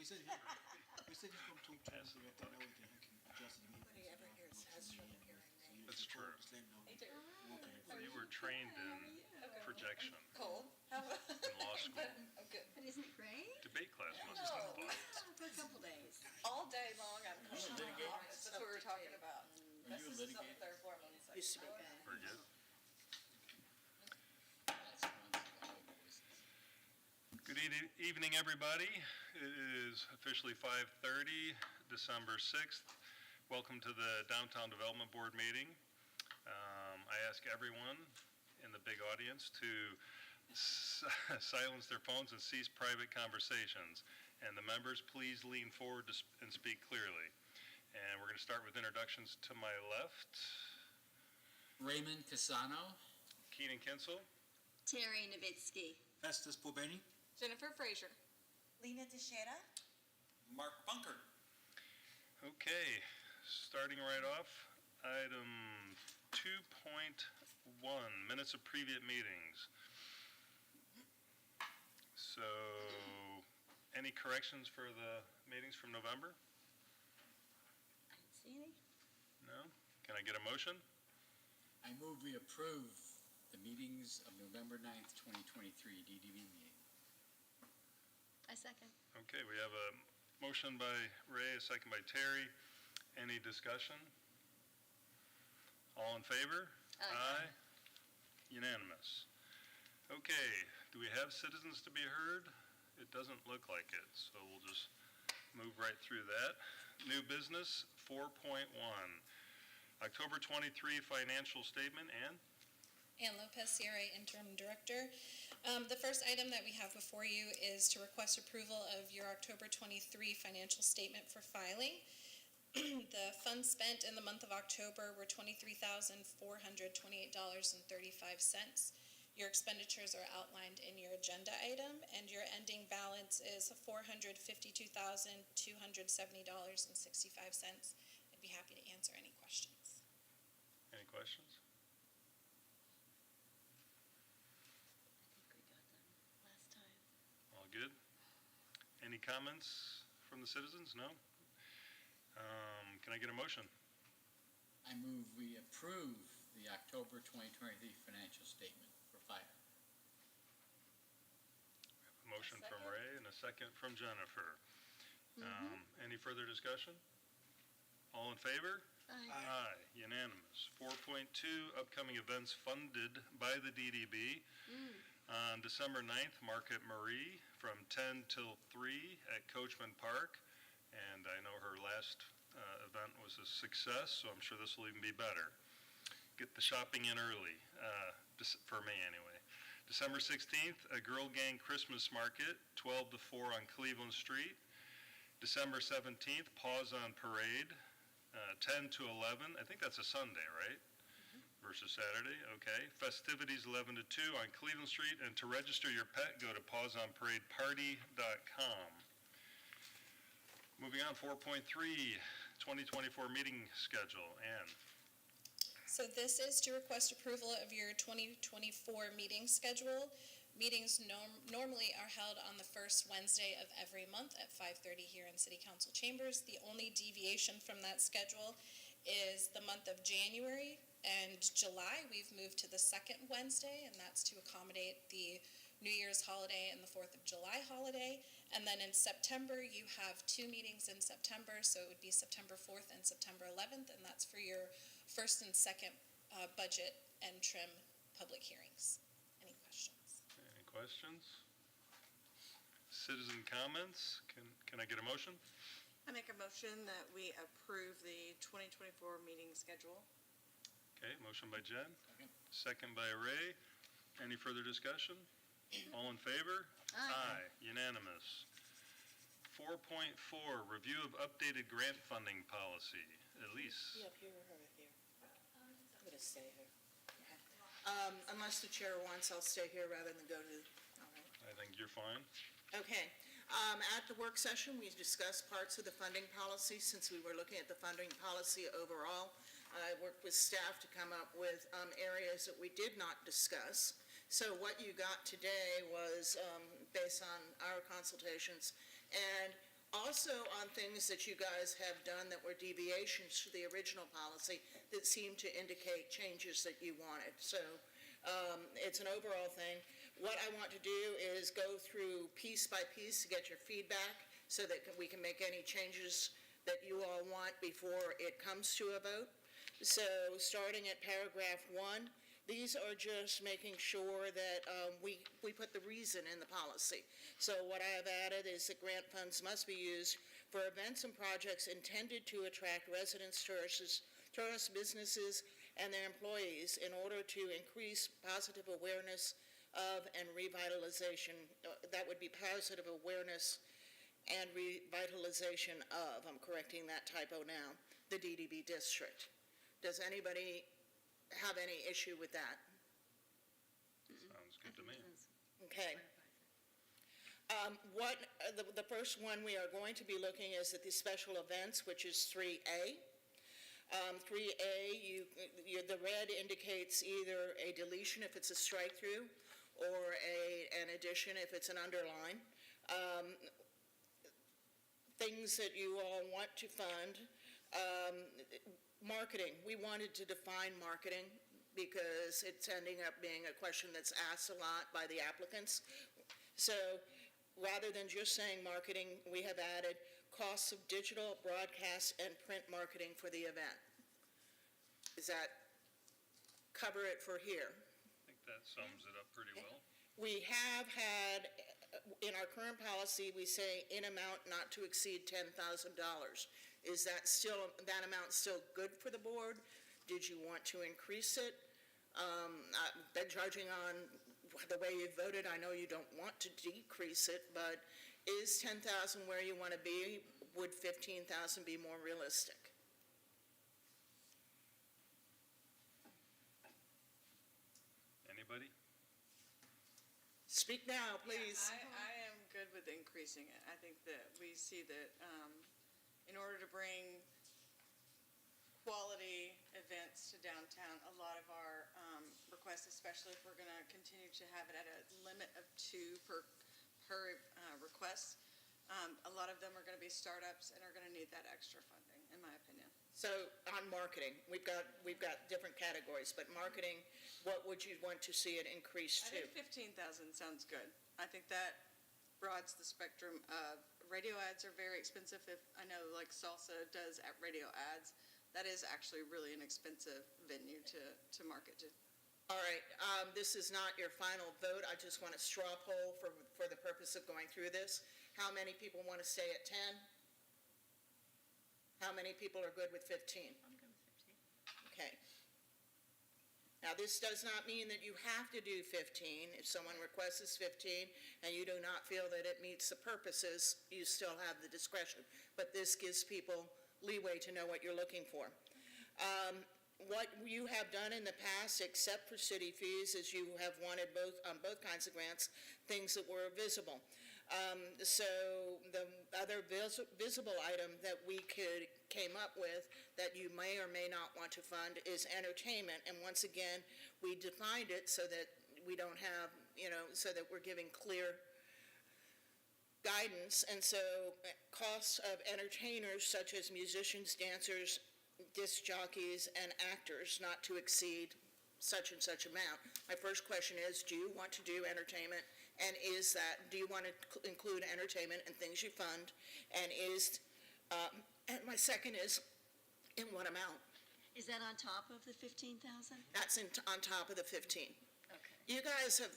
said he's going to talk to us about that. That way he can adjust the meeting. Nobody ever hears has trouble hearing me. That's true. Just let him know. They do. Okay. You were trained in projection Cold? How about? in law school. Oh, good. But isn't it great? Debate class must have been fun. For a couple days. All day long I'm coming to litigate? office. That's what we were talking about. Are This you a is something litigator? third floor months. Used to be. Very good. Good evening, everybody. It is officially 5:30, December 6th. Welcome to the Downtown Development Board meeting. I ask everyone in the big audience to silence their phones and cease private conversations. And the members, please lean forward and speak clearly. And we're going to start with introductions to my left. Raymond Casano. Keenan Kinsel. Terry Novitsky. Festus Pobeni. Jennifer Frazier. Lena Teixeira. Mark Bunker. Okay, starting right off, item 2.1, minutes of previous meetings. So, any corrections for the meetings from November? I didn't see any. No? Can I get a motion? I move we approve the meetings of November 9th, 2023 DDB meeting. I second. Okay, we have a motion by Ray, a second by Terry. Any discussion? All in favor? Aye. Unanimous. Okay, do we have citizens to be heard? It doesn't look like it, so we'll just move right through that. New business, 4.1. October 23 financial statement, Ann? Ann Lopez, CRA Interim Director. The first item that we have before you is to request approval of your October 23 financial statement for filing. The funds spent in the month of October were $23,428.35. Your expenditures are outlined in your agenda item, and your ending balance is $452,270.65. I'd be happy to answer any questions. Any questions? I think we got them last time. All good? Any comments from the citizens? No? Can I get a motion? I move we approve the October 2023 financial statement for fire. A motion from Second. Ray and a second from Jennifer. Any further discussion? All in favor? Aye. Aye, unanimous. 4.2, upcoming events funded by the DDB. On December 9th, Market Marie from 10 till 3 at Coachman Park. And I know her last event was a success, so I'm sure this will even be better. Get the shopping in early, for me anyway. December 16th, a Girl Gang Christmas Market, 12 to 4 on Cleveland Street. December 17th, Pause on Parade, 10 to 11. I think that's a Sunday, right? Versus Saturday, okay. Festivities 11 to 2 on Cleveland Street. And to register your pet, go to pauseonparadeparty.com. Moving on, 4.3, 2024 meeting schedule. Ann? So this is to request approval of your 2024 meeting schedule. Meetings normally are held on the first Wednesday of every month at 5:30 here in City Council chambers. The only deviation from that schedule is the month of January and July. We've moved to the second Wednesday, and that's to accommodate the New Year's holiday and the 4th of July holiday. And then in September, you have 2 meetings in September, so it would be September 4th and September 11th, and that's for your first and second budget and trim public hearings. Any questions? Any questions? Citizen comments? Can I get a motion? I make a motion that we approve the 2024 meeting schedule. Okay, motion by Jen, Second. second by Ray. Any further discussion? All in favor? Aye. Unanimous. 4.4, review of updated grant funding policy. Elise? Be up here or right here? I'm going to stay here. Unless the chair wants, I'll stay here rather than go to, all right. I think you're fine. Okay. At the work session, we discussed parts of the funding policy since we were looking at the funding policy overall. I worked with staff to come up with areas that we did not discuss. So what you got today was based on our consultations, and Also on things that you guys have done that were deviations to the original policy that seem to indicate changes that you wanted. So it's an overall thing. What I want to do is go through piece by piece to get your feedback so that we can make any changes that you all want before it comes to a vote. So starting at paragraph 1, these are just making sure that we put the reason in the policy. So what I have added is that grant funds must be used for events and projects intended to attract residents, tourists, businesses, and their employees in order to increase positive awareness of and revitalization. That would be positive awareness and revitalization of, I'm correcting that typo now, the DDB district. Does anybody have any issue with that? Sounds good to me. Okay. The first one we are going to be looking is at the special events, which is 3A. 3A, the red indicates either a deletion if it's a strike-through or an addition if it's an underline. Things that you all want to fund. Marketing, we wanted to define marketing because it's ending up being a question that's asked a lot by the applicants. So rather than just saying marketing, we have added costs of digital, broadcast, and print marketing for the event. Does that cover it for here? I think that sums it up pretty well. We have had, in our current policy, we say in amount not to exceed $10,000. Is that amount still good for the board? Did you want to increase it? Then judging on the way you voted, I know you don't want to decrease it, but is 10,000 where you want to be? Would 15,000 be more realistic? Anybody? Speak now, please. I am good with increasing it. I think that we see that in order to bring quality events to downtown, a lot of our requests, especially if we're going to continue to have it at a limit of 2 per request, a lot of them are going to be startups and are going to need that extra funding, in my opinion. So on marketing, we've got different categories, but marketing, what would you want to see it increase I to? think 15,000 sounds good. I think that broadens the spectrum of radio ads are very expensive. If I know like salsa does at radio ads, that is actually really an expensive venue to market to. All right, this is not your final vote. I just want a straw poll for the purpose of going through this. How many people want to stay at 10? How many people are good with 15? I'm good with 15. Okay. Now, this does not mean that you have to do 15. If someone requests 15 and you do not feel that it meets the purposes, you still have the discretion. But this gives people leeway to know what you're looking for. What you have done in the past, except for city fees, is you have wanted both kinds of grants, things that were visible. So the other visible item that we came up with that you may or may not want to fund is entertainment. And once again, we defined it so that we don't have, so that we're giving clear guidance. And so costs of entertainers such as musicians, dancers, disc jockeys, and actors not to exceed such and such amount. My first question is, do you want to do entertainment? And do you want to include entertainment and things you fund? And and my second is, in what amount? Is that on top of the 15,000? That's on top of the 15. Okay. You guys have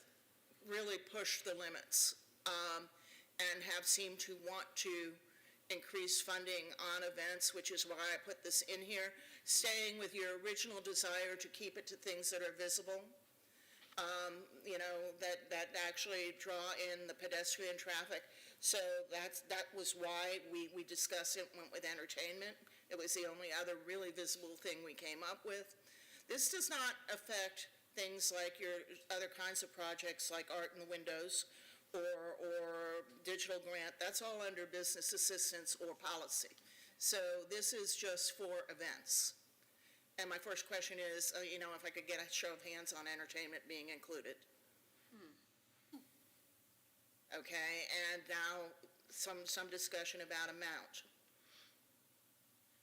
really pushed the limits and have seemed to want to increase funding on events, which is why I put this in here, staying with your original desire to keep it to things that are visible, that actually draw in the pedestrian traffic. So that was why we discussed it, went with entertainment. It was the only other really visible thing we came up with. This does not affect things like your other kinds of projects like art in the windows or digital grant. That's all under business assistance or policy. So this is just for events. And my first question is, if I could get a show of hands on entertainment being included. Okay, and now some discussion about amount.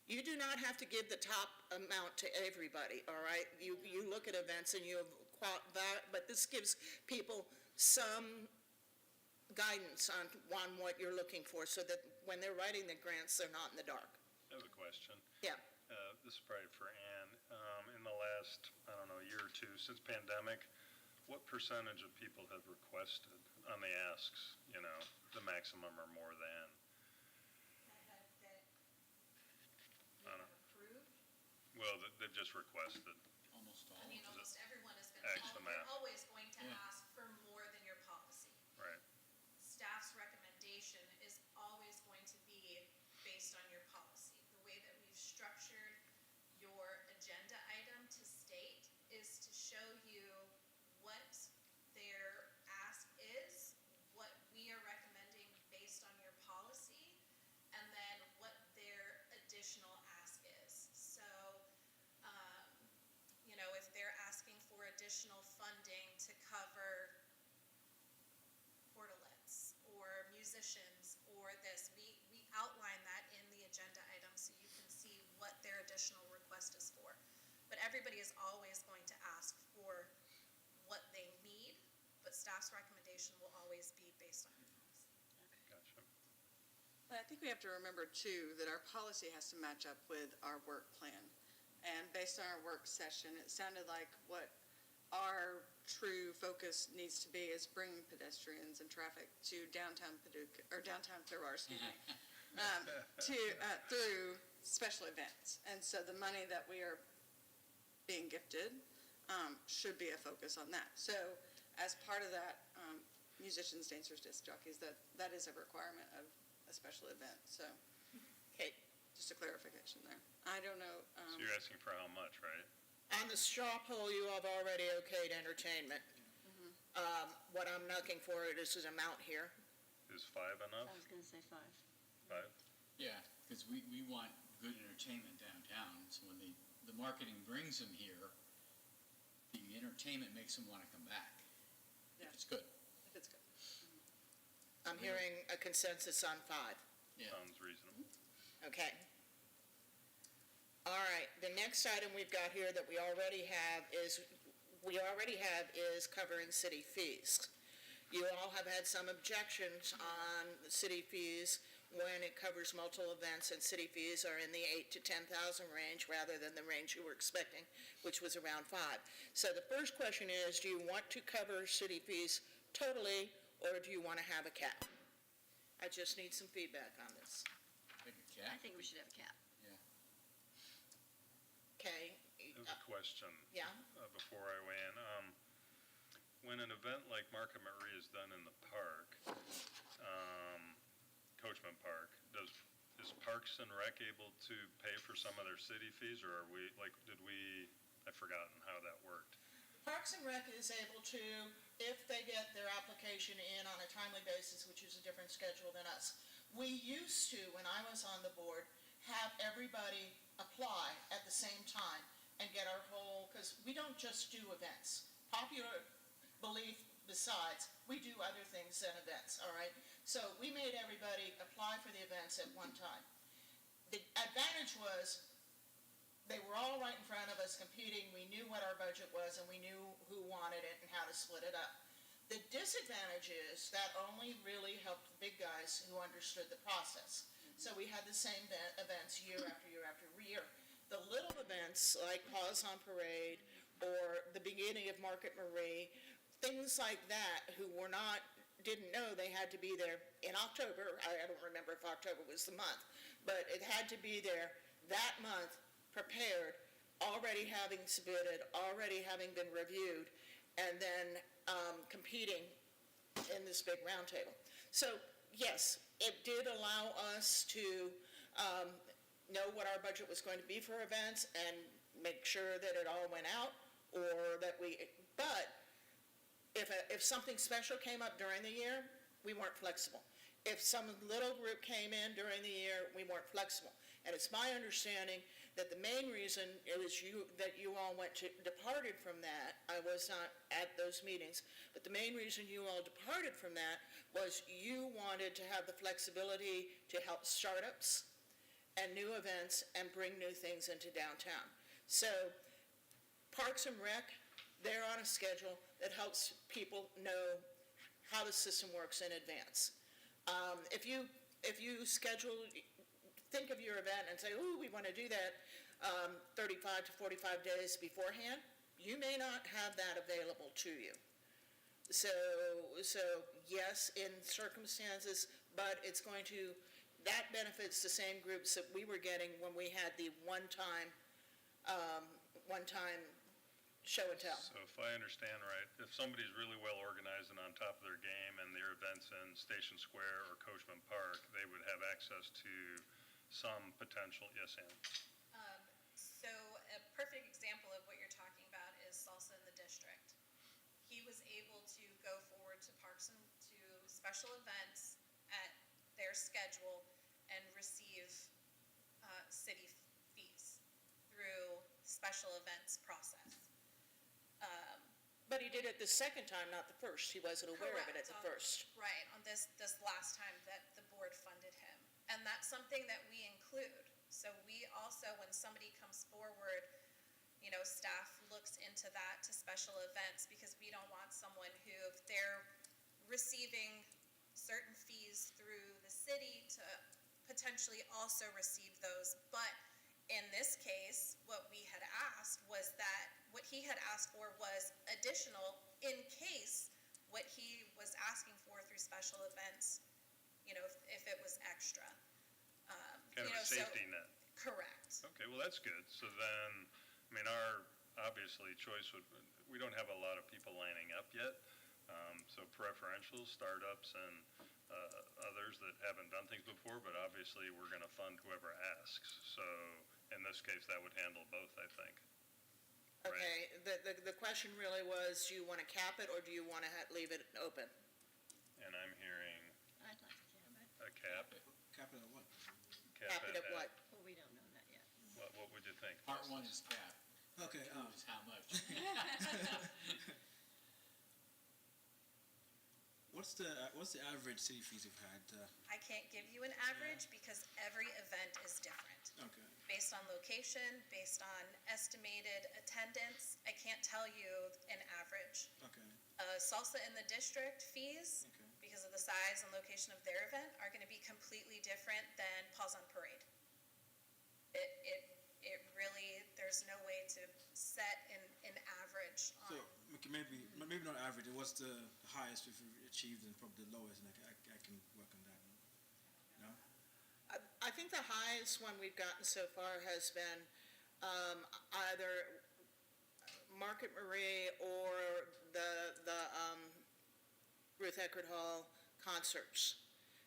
You do not have to give the top amount to everybody, all right? You look at events and you have but this gives people some guidance on what you're looking for, so that when they're writing the grants, they're not in the dark. I have a question. Yeah. This is probably for Ann. In the last, I don't know, year or two, since pandemic, what percentage of people have requested on the asks, the maximum or more than? That you have approved? Well, they've just requested. Almost all. I mean, almost everyone is X going to, amount. you're always going to Yeah. ask for more than your policy. Right. Staff's recommendation is always going to be based on your policy. The way that we've structured your agenda item to state is to show you what their ask is, what we are recommending based on your policy, and then what their additional ask is. So, if they're asking for additional funding to cover portalets or musicians or this, we outline that in the agenda item so you can see what their additional request is for. But everybody is always going to ask for what they need, but staff's recommendation will always be based on your policy. Gotcha. But I think we have to remember too, that our policy has to match up with our work plan. And based on our work session, it sounded like what our true focus needs to be is bringing pedestrians and traffic to downtown Paducah, or downtown Clearwater, excuse me, through special events. And so the money that we are being gifted should be a focus on that. So as part of that, musicians, dancers, disc jockeys, that is a requirement of a special event. So Okay. just a clarification there. I don't know. So you're asking for how much, right? On the straw poll, you have already okayed entertainment. What I'm looking for is an amount here. Is 5 enough? I was gonna say 5. 5? Yeah, because we want good entertainment downtown, so when the marketing brings them here, the entertainment makes them want to come back. Yeah. If it's good. If it's good. I'm hearing a consensus on 5. Yeah. Sounds reasonable. Okay. All right, the next item we've got here that we already have is covering city fees. You all have had some objections on the city fees when it covers multiple events, and city fees are in the 8,000 to 10,000 range rather than the range you were expecting, which was around 5. So the first question is, do you want to cover city fees totally, or do you want to have a cap? I just need some feedback on this. Like a I cat? think we should have a cap. Yeah. Okay? There's a question. Yeah? Before I weigh in. When an event like Market Marie is done in the park, Coachman Park, is Parks and Rec able to pay for some of their city fees, or are we, I've forgotten how that worked. Parks and Rec is able to, if they get their application in on a timely basis, which is a different schedule than us. We used to, when I was on the board, have everybody apply at the same time and get our whole, because we don't just do events. Popular belief besides, we do other things than events, all right? So we made everybody apply for the events at one time. The advantage was they were all right in front of us competing. We knew what our budget was, and we knew who wanted it and how to split it up. The disadvantage is that only really helped the big guys who understood the process. So we had the same events year after year after year. The little events like Paws on Parade or the beginning of Market Marie, things like that, who didn't know they had to be there in October. I don't remember if October was the month, but it had to be there that month, prepared, already having submitted, already having been reviewed, and then competing in this big roundtable. So yes, it did allow us to know what our budget was going to be for events and make sure that it all went out, but if something special came up during the year, we weren't flexible. If some little group came in during the year, we weren't flexible. And it's my understanding that the main reason it was that you all departed from that, I was not at those meetings, but the main reason you all departed from that was you wanted to have the flexibility to help startups and new events and bring new things into downtown. So Parks and Rec, they're on a schedule that helps people know how the system works in advance. If you schedule, think of your event and say, ooh, we want to do that 35 to 45 days beforehand, you may not have that available to you. So yes, in circumstances, but it's going to, that benefits the same groups that we were getting when we had the one-time show and tell. So if I understand right, if somebody's really well organized and on top of their game and their events in Station Square or Coachman Park, they would have access to some potential, yes, Ann? So a perfect example of what you're talking about is Salsa in the District. He was able to go forward to parks and to special events at their schedule and receive city fees through special events process. But he did it the second time, not the first. He wasn't aware of it at the Correct. first. Right, on this last time that the board funded him. And that's something that we include. So we also, when somebody comes forward, staff looks into that to special events, because we don't want someone who, if they're receiving certain fees through the city, to potentially also receive those. But in this case, what we had asked was that, what he had asked for was additional in case what he was asking for through special events, if it was extra. Kind of a safety net. Correct. Okay, well, that's good. So then, our, obviously, choice would, we don't have a lot of people lining up yet. So preferential, startups, and others that haven't done things before, but obviously, we're going to fund whoever asks. So in this case, that would handle both, I think. Okay, the question really was, do you want to cap it or do you want to leave it open? And I'm hearing I'd like to have it. a cap. Capital what? Cap it at what? Well, we don't know that yet. What would you think? Part one is cap. Okay, Two is how much. what's the average city fees you've had? I can't give you an average because every event is different. Okay, Based on location, based on estimated attendance, I can't tell you an average. okay, Salsa in the District fees, okay. because of the size and location of their event, are going to be completely different than Paws on Parade. It really, there's no way to set an average So on. okay, maybe not average. What's the highest we've achieved and probably the lowest, and I can work on that. No? I think the highest one we've gotten so far has been either Market Marie or the Ruth Eckerd Hall concerts.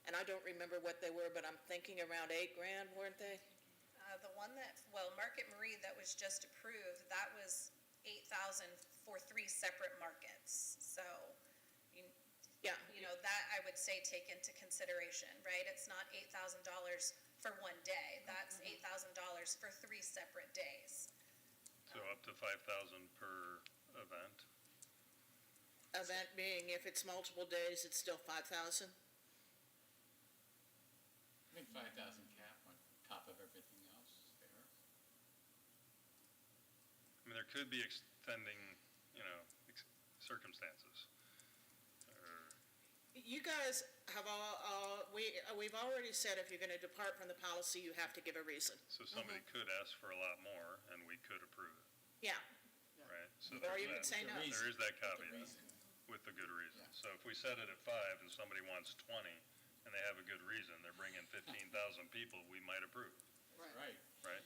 And I don't remember what they were, but I'm thinking around $8,000, weren't they? The one that, Market Marie that was just approved, that was $8,000 for 3 separate markets. So, Yeah. That I would say take into consideration, right? It's not $8,000 for one day. That's $8,000 for 3 separate days. So up to 5,000 per event? Event being, if it's multiple days, it's still 5,000. I think 5,000 cap on top of everything else is fair. There could be extending, circumstances. You guys have we've already said if you're going to depart from the policy, you have to give a reason. So somebody could ask for a lot more, and we could approve it, Yeah. right? So Or there's you could that. say no. There is that With the caveat, reason. with the good reason. Yeah. So if we set it at 5 and somebody wants 20, and they have a good reason, they're bringing 15,000 people, we might approve, Right. right?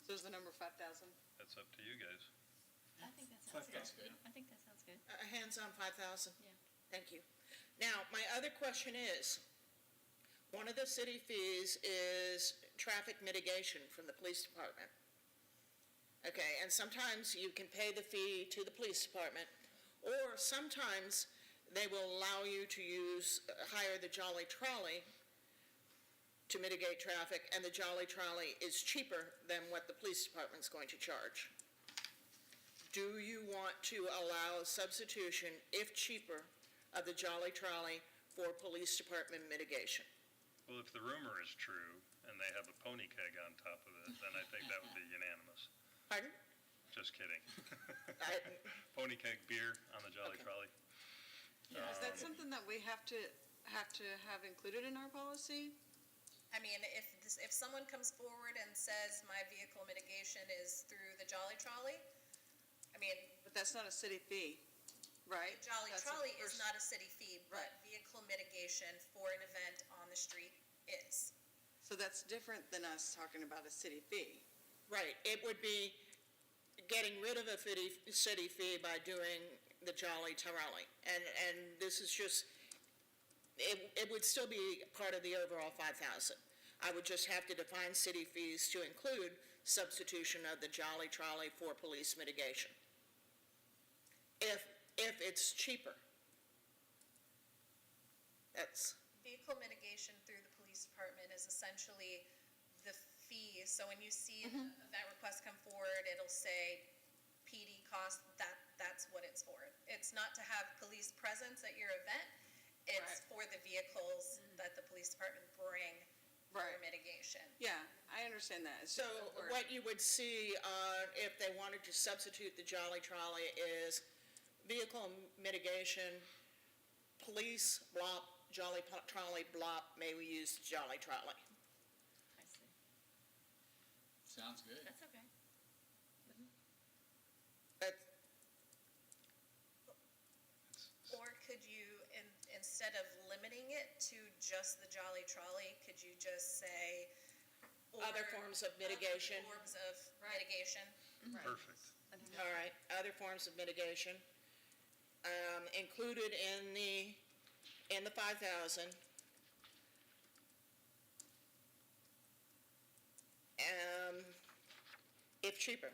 So is the number 5,000? That's up to you guys. I think that sounds good. That's good. I think that sounds good. Hands on 5,000? Yeah. Thank you. Now, my other question is, one of the city fees is traffic mitigation from the police department. Okay, and sometimes you can pay the fee to the police department, or sometimes they will allow you to hire the Jolly Trolley to mitigate traffic, and the Jolly Trolley is cheaper than what the police department's going to charge. Do you want to allow substitution, if cheaper, of the Jolly Trolley for police department mitigation? Well, if the rumor is true and they have a pony keg on top of it, then I think that would be unanimous. Pardon? Just kidding. I- Pony keg beer on the Jolly Okay. Trolley. Is that something that we have to have included in our policy? I mean, if someone comes forward and says my vehicle mitigation is through the Jolly Trolley, I mean, But that's not a city fee, right? Jolly That's a Trolley is pers- not a city fee, but Right. vehicle mitigation for an event on the street is. So that's different than us talking about a city fee. Right, it would be getting rid of a city fee by doing the Jolly Trolley. And this is just, it would still be part of the overall 5,000. I would just have to define city fees to include substitution of the Jolly Trolley for police mitigation. If it's cheaper. That's, Vehicle mitigation through the police department is essentially the fee. So when you see that request come forward, it'll say PD cost, that's what it's for. It's not to have police presence at your event. It's for the vehicles that the police department bring for Right. mitigation. Yeah, I understand that. It's so just the word. what you would see, if they wanted to substitute the Jolly Trolley is vehicle mitigation, police, blop, Jolly Trolley, blop, may we use Jolly Trolley? I see. Sounds good. That's okay. That's, Or could you, instead of limiting it to just the Jolly Trolley, could you just say? Other or forms of mitigation. Other forms of mitigation. Perfect. all right, other forms of mitigation, included in the 5,000. If cheaper,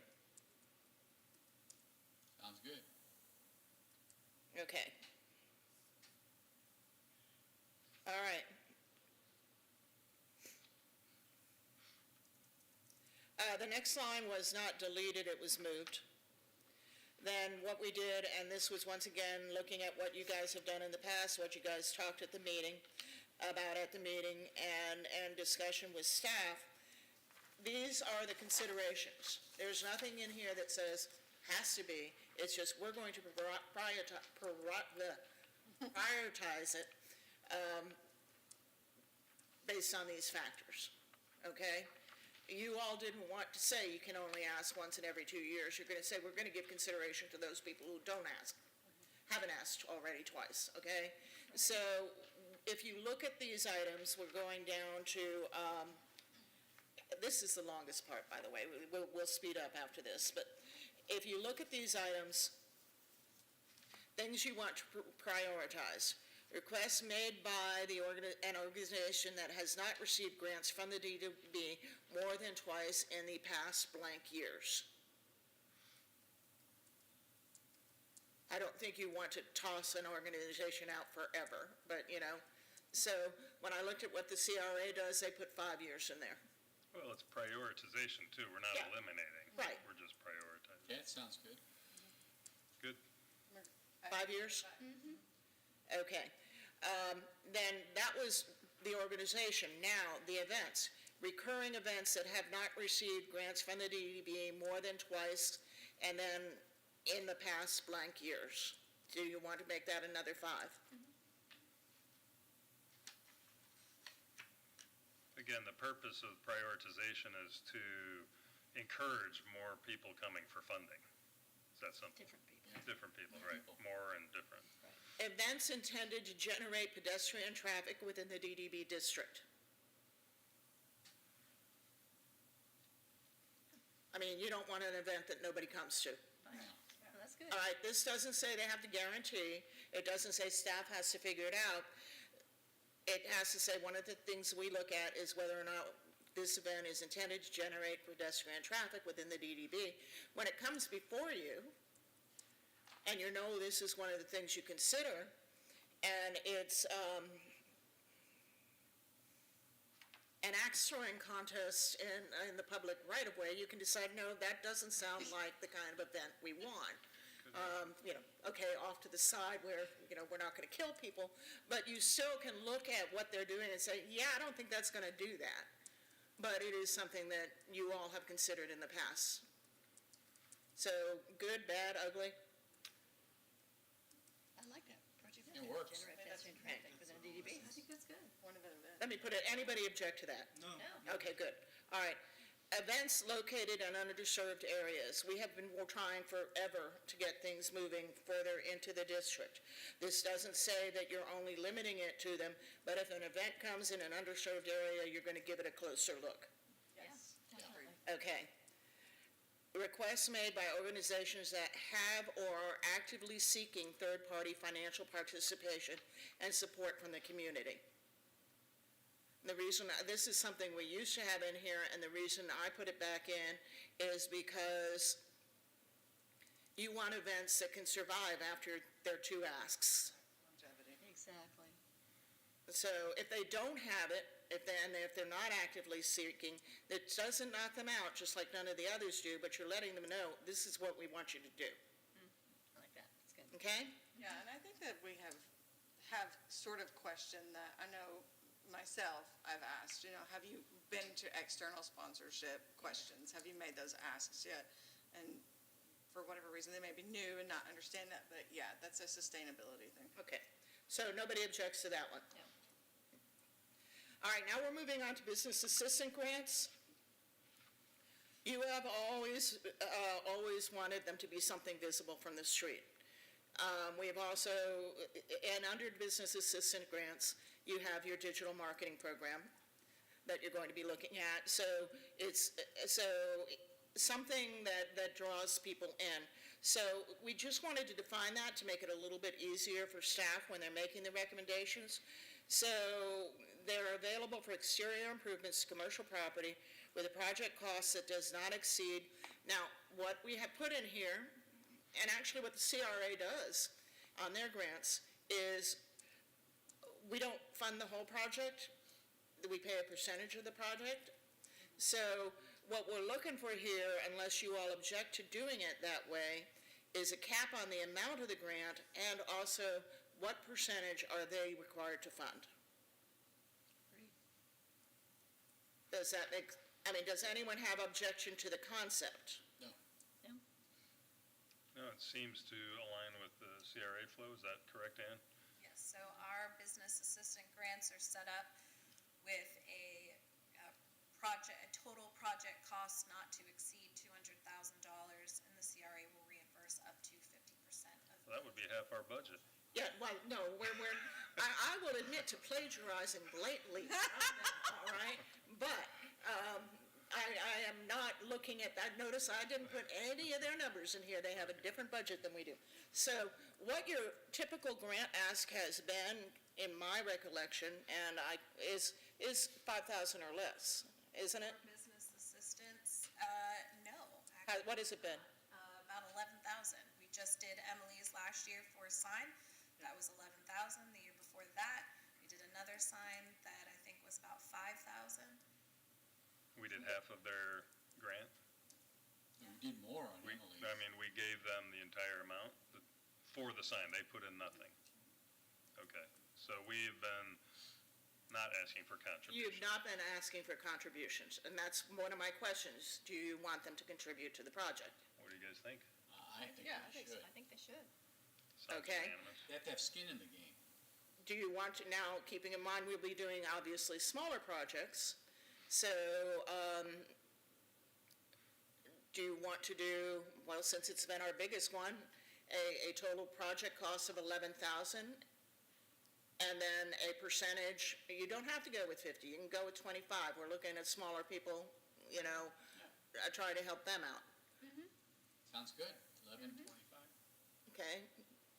Sounds good. okay. All right. The next line was not deleted, it was moved. Then what we did, and this was once again looking at what you guys have done in the past, what you guys talked at the meeting, about at the meeting, and discussion with staff, these are the considerations. There's nothing in here that says has to be, it's just we're going to prioritize it based on these factors, okay? You all didn't want to say you can only ask once in every 2 years. You're going to say we're going to give consideration to those people who don't ask, haven't asked already twice, okay? So if you look at these items, we're going down to, this is the longest part, by the way. We'll speed up after this. But if you look at these items, things you want to prioritize. Requests made by an organization that has not received grants from the DDB more than twice in the past blank years. I don't think you want to toss an organization out forever, but, so when I looked at what the CRA does, they put 5 years in there. Well, it's prioritization too. We're not Yeah. eliminating. Right. We're just prioritizing. Yeah, it sounds good. Good. 5 years? Okay. Then that was the organization. Now, the events. Recurring events that have not received grants from the DDB more than twice, and then in the past blank years. Do you want to make that another 5? Again, the purpose of prioritization is to encourage more people coming for funding. Is that something? Different people. Different people, right? More and different. Events intended to generate pedestrian traffic within the DDB district. I mean, you don't want an event that nobody comes to. Fine. Well, that's good. All right, this doesn't say they have to guarantee, it doesn't say staff has to figure it out. It has to say one of the things we look at is whether or not this event is intended to generate pedestrian traffic within the DDB. When it comes before you, and you know this is one of the things you consider, and it's, an axe throwing contest in the public right of way, you can decide, no, that doesn't sound like the kind of event we want. Okay, off to the side where, we're not gonna kill people, but you still can look at what they're doing and say, yeah, I don't think that's gonna do that. But it is something that you all have considered in the past. So, good, bad, ugly? I like that. Project It works. Generate fast food traffic within DDB. I think that's good. One of an event. Let me put it, anybody object to that? No. No. Okay, good. All right. Events located in underserved areas. We have been trying forever to get things moving further into the district. This doesn't say that you're only limiting it to them, but if an event comes in an underserved area, you're going to give it a closer look. Yes. Definitely. Okay. Requests made by organizations that have or are actively seeking third-party financial participation and support from the community. The reason, this is something we used to have in here, and the reason I put it back in is because you want events that can survive after their two asks. Longevity. Exactly. So if they don't have it, if they're not actively seeking, it doesn't knock them out, just like none of the others do, but you're letting them know, this is what we want you to do, I like that. That's good. okay? Yeah, and I think that we have sort of questioned that. I know myself, I've asked, have you been to external sponsorship questions? Have you made those asks yet? And for whatever reason, they may be new and not understand that, but yeah, that's a sustainability thing. Okay, so nobody objects to that one? No. All right, now we're moving on to business assistant grants. You have always wanted them to be something visible from the street. We have also, and under business assistant grants, you have your digital marketing program that you're going to be looking at. So it's something that draws people in. So we just wanted to define that to make it a little bit easier for staff when they're making the recommendations. So they're available for exterior improvements to commercial property with a project cost that does not exceed. Now, what we have put in here, and actually what the CRA does on their grants, is we don't fund the whole project. We pay a percentage of the project. So what we're looking for here, unless you all object to doing it that way, is a cap on the amount of the grant and also what percentage are they required to fund. Does that make, does anyone have objection to the concept? No, it seems to align with the CRA flow. Is that correct, Ann? Yes, so our business assistant grants are set up with a total project cost not to exceed $200,000, and the CRA will reimburse up to 50% of. Well, that would be half our budget. Yeah, well, no, I will admit to plagiarizing blatantly, all right? But I am not looking at that. Notice I didn't put any of their numbers in here. They have a different budget than we do. So what your typical grant ask has been, in my recollection, and is 5,000 or less, isn't it? For business assistants, no. What has it been? About 11,000. We just did Emily's last year for a sign. That was 11,000. The year before that, we did another sign that I think was about 5,000. We did half of their grant. We did more on Emily's. We gave them the entire amount for the sign. They put in nothing. Okay, so we've been not asking for contributions. You've not been asking for contributions, and that's one of my questions. Do you want them to contribute to the project? What do you guys think? I think Yeah, they should. I think they should. Sounds Okay. unanimous. They have to have skin in the game. Do you want to, now, keeping in mind we'll be doing obviously smaller projects, so do you want to do, well, since it's been our biggest one, a total project cost of 11,000, and then a percentage, you don't have to go with 50, you can go with 25. We're looking at smaller people, try to help them out, Sounds good. 11, 25. okay?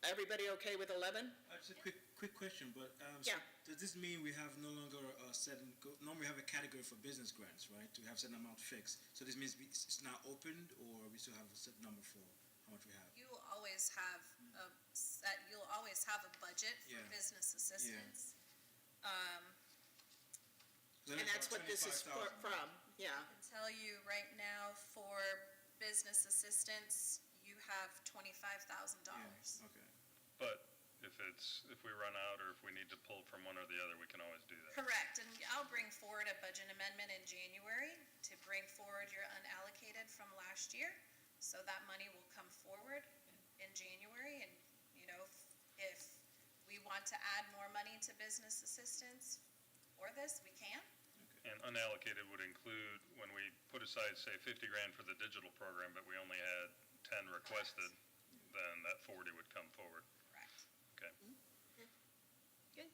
Everybody okay with 11? Just a quick question, but Yeah. does this mean we have no longer a certain, normally we have a category for business grants, right? To have a certain amount fixed. So this means it's now opened, or we still have a certain number for how much we have? You will always have a budget for Yeah. business assistance. And that's what this this is 25,000. from, yeah. I can tell you right now, for business assistance, you have $25,000. Okay. But if we run out or if we need to pull from one or the other, we can always do that. Correct, and I'll bring forward a budget amendment in January to bring forward your unallocated from last year. So that money will come forward in January, and, if we want to add more money to business assistance for this, we can. And unallocated would include, when we put aside, say, 50 grand for the digital program, but we only had 10 requested, then that 40 would come forward. Correct. Okay. Good.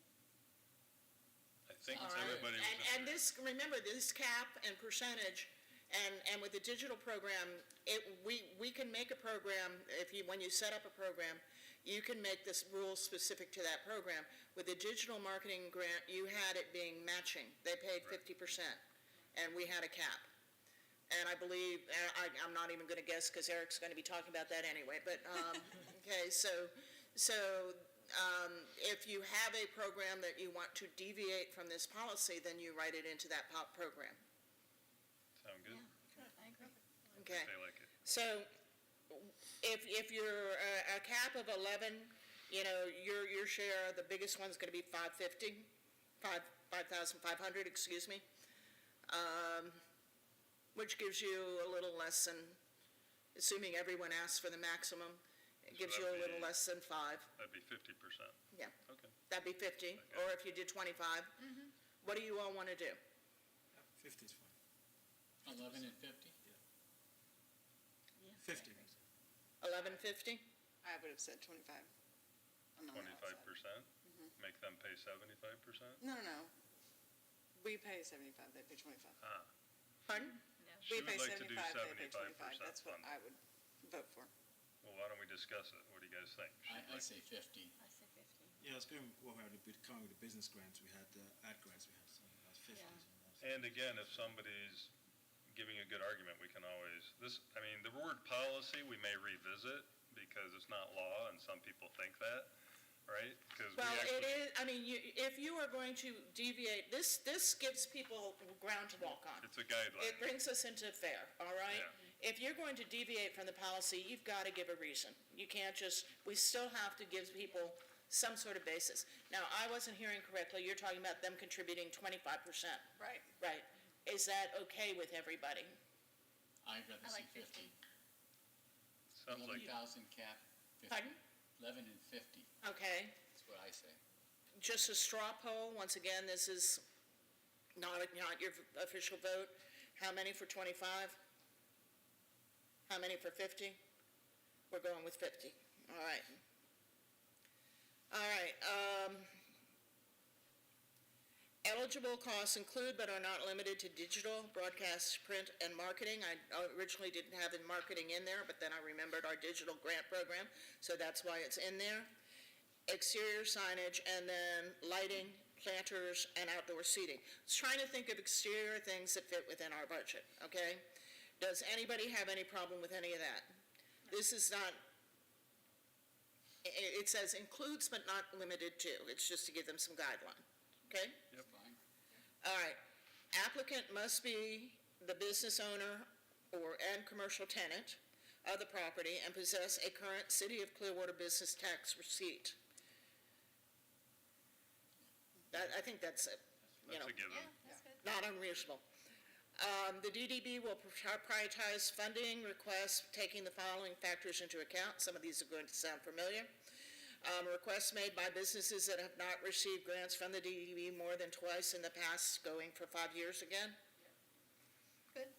I think All right. everybody was in And agreement. this, remember, this cap and percentage, and with the digital program, we can make a program, when you set up a program, you can make this rule specific to that program. With the digital marketing grant, you had it being matching. They paid Right. 50%, and we had a cap. And I believe, I'm not even gonna guess, because Eric's gonna be talking about that anyway, but, okay, so, if you have a program that you want to deviate from this policy, then you write it into that program, Sound good? I agree. okay? They like it. So, if you're a cap of 11, your share, the biggest one's gonna be 5,500, excuse me. Which gives you a little less than, assuming everyone asks for the maximum, it So gives you a that'd little be- less than 5. That'd be 50%. Yeah. Okay. That'd be 50, Okay. or if you did 25. What do you all wanna do? 50 is fine. 11 and 50? 50. 1150? I would have said 25. I'm not on that side. 25%? Make them pay 75%? No, no, no. We pay 75, they pay 25. Pardon? She We would pay like to do 75, they pay 25. 75% That's what funding. I would vote for. Well, why don't we discuss it? What do you guys think? I say 50. I say 50. Yeah, it's going what we had coming with the business grants, we had the ad grants, we had some, about 50. Yeah. so that's- And again, if somebody's giving a good argument, we can always, the word policy, we may revisit because it's not law and some people think that, right? 'Cause we Well, it actually- is, I mean, if you are going to deviate, this gives people ground to walk on. It's a guideline. It brings us into fair, all right? Yeah. If you're going to deviate from the policy, you've got to give a reason. You can't we still have to give people some sort of basis. Now, I wasn't hearing correctly, you're talking about them contributing 25%, Right. right? Is that okay with everybody? I'd rather I see like 50. 50. Sounds like, 11,000 cap, 50. Pardon? 11 and 50, Okay, that's what I say. just a straw poll, once again, this is not your official vote. How many for 25? How many for 50? We're going with 50, all right. All right, eligible costs include but are not limited to digital, broadcast, print, and marketing. I originally didn't have the marketing in there, but then I remembered our digital grant program, so that's why it's in there. Exterior signage, and then lighting, planters, and outdoor seating. I was trying to think of exterior things that fit within our budget, okay? Does anybody have any problem with any of that? This is not, it says includes but not limited to. It's just to give them some guideline, okay? Fine. All right. Applicant must be the business owner and commercial tenant of the property and possess a current City of Clearwater business tax receipt. I think that's, that's a given. Yeah, that's good. not unreasonable. The DDB will prioritize funding requests, taking the following factors into account. Some of these are going to sound familiar. Requests made by businesses that have not received grants from the DDB more than twice in the past, going for 5 years again. Good.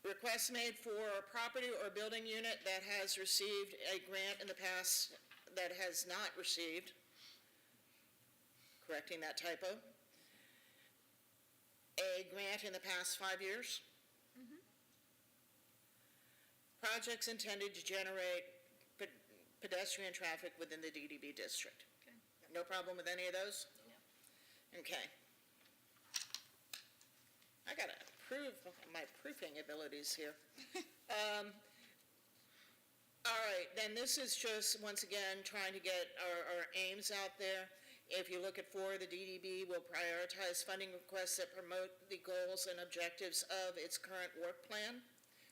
Requests made for a property or building unit that has received a grant in the past that has not received. Correcting that typo. A grant in the past 5 years. Projects intended to generate pedestrian traffic within the DDB district. Good. No problem with any of those? No. Okay. I gotta prove my proofing abilities here. All right, then this is just, once again, trying to get our aims out there. If you look at 4, the DDB will prioritize funding requests that promote the goals and objectives of its current work plan.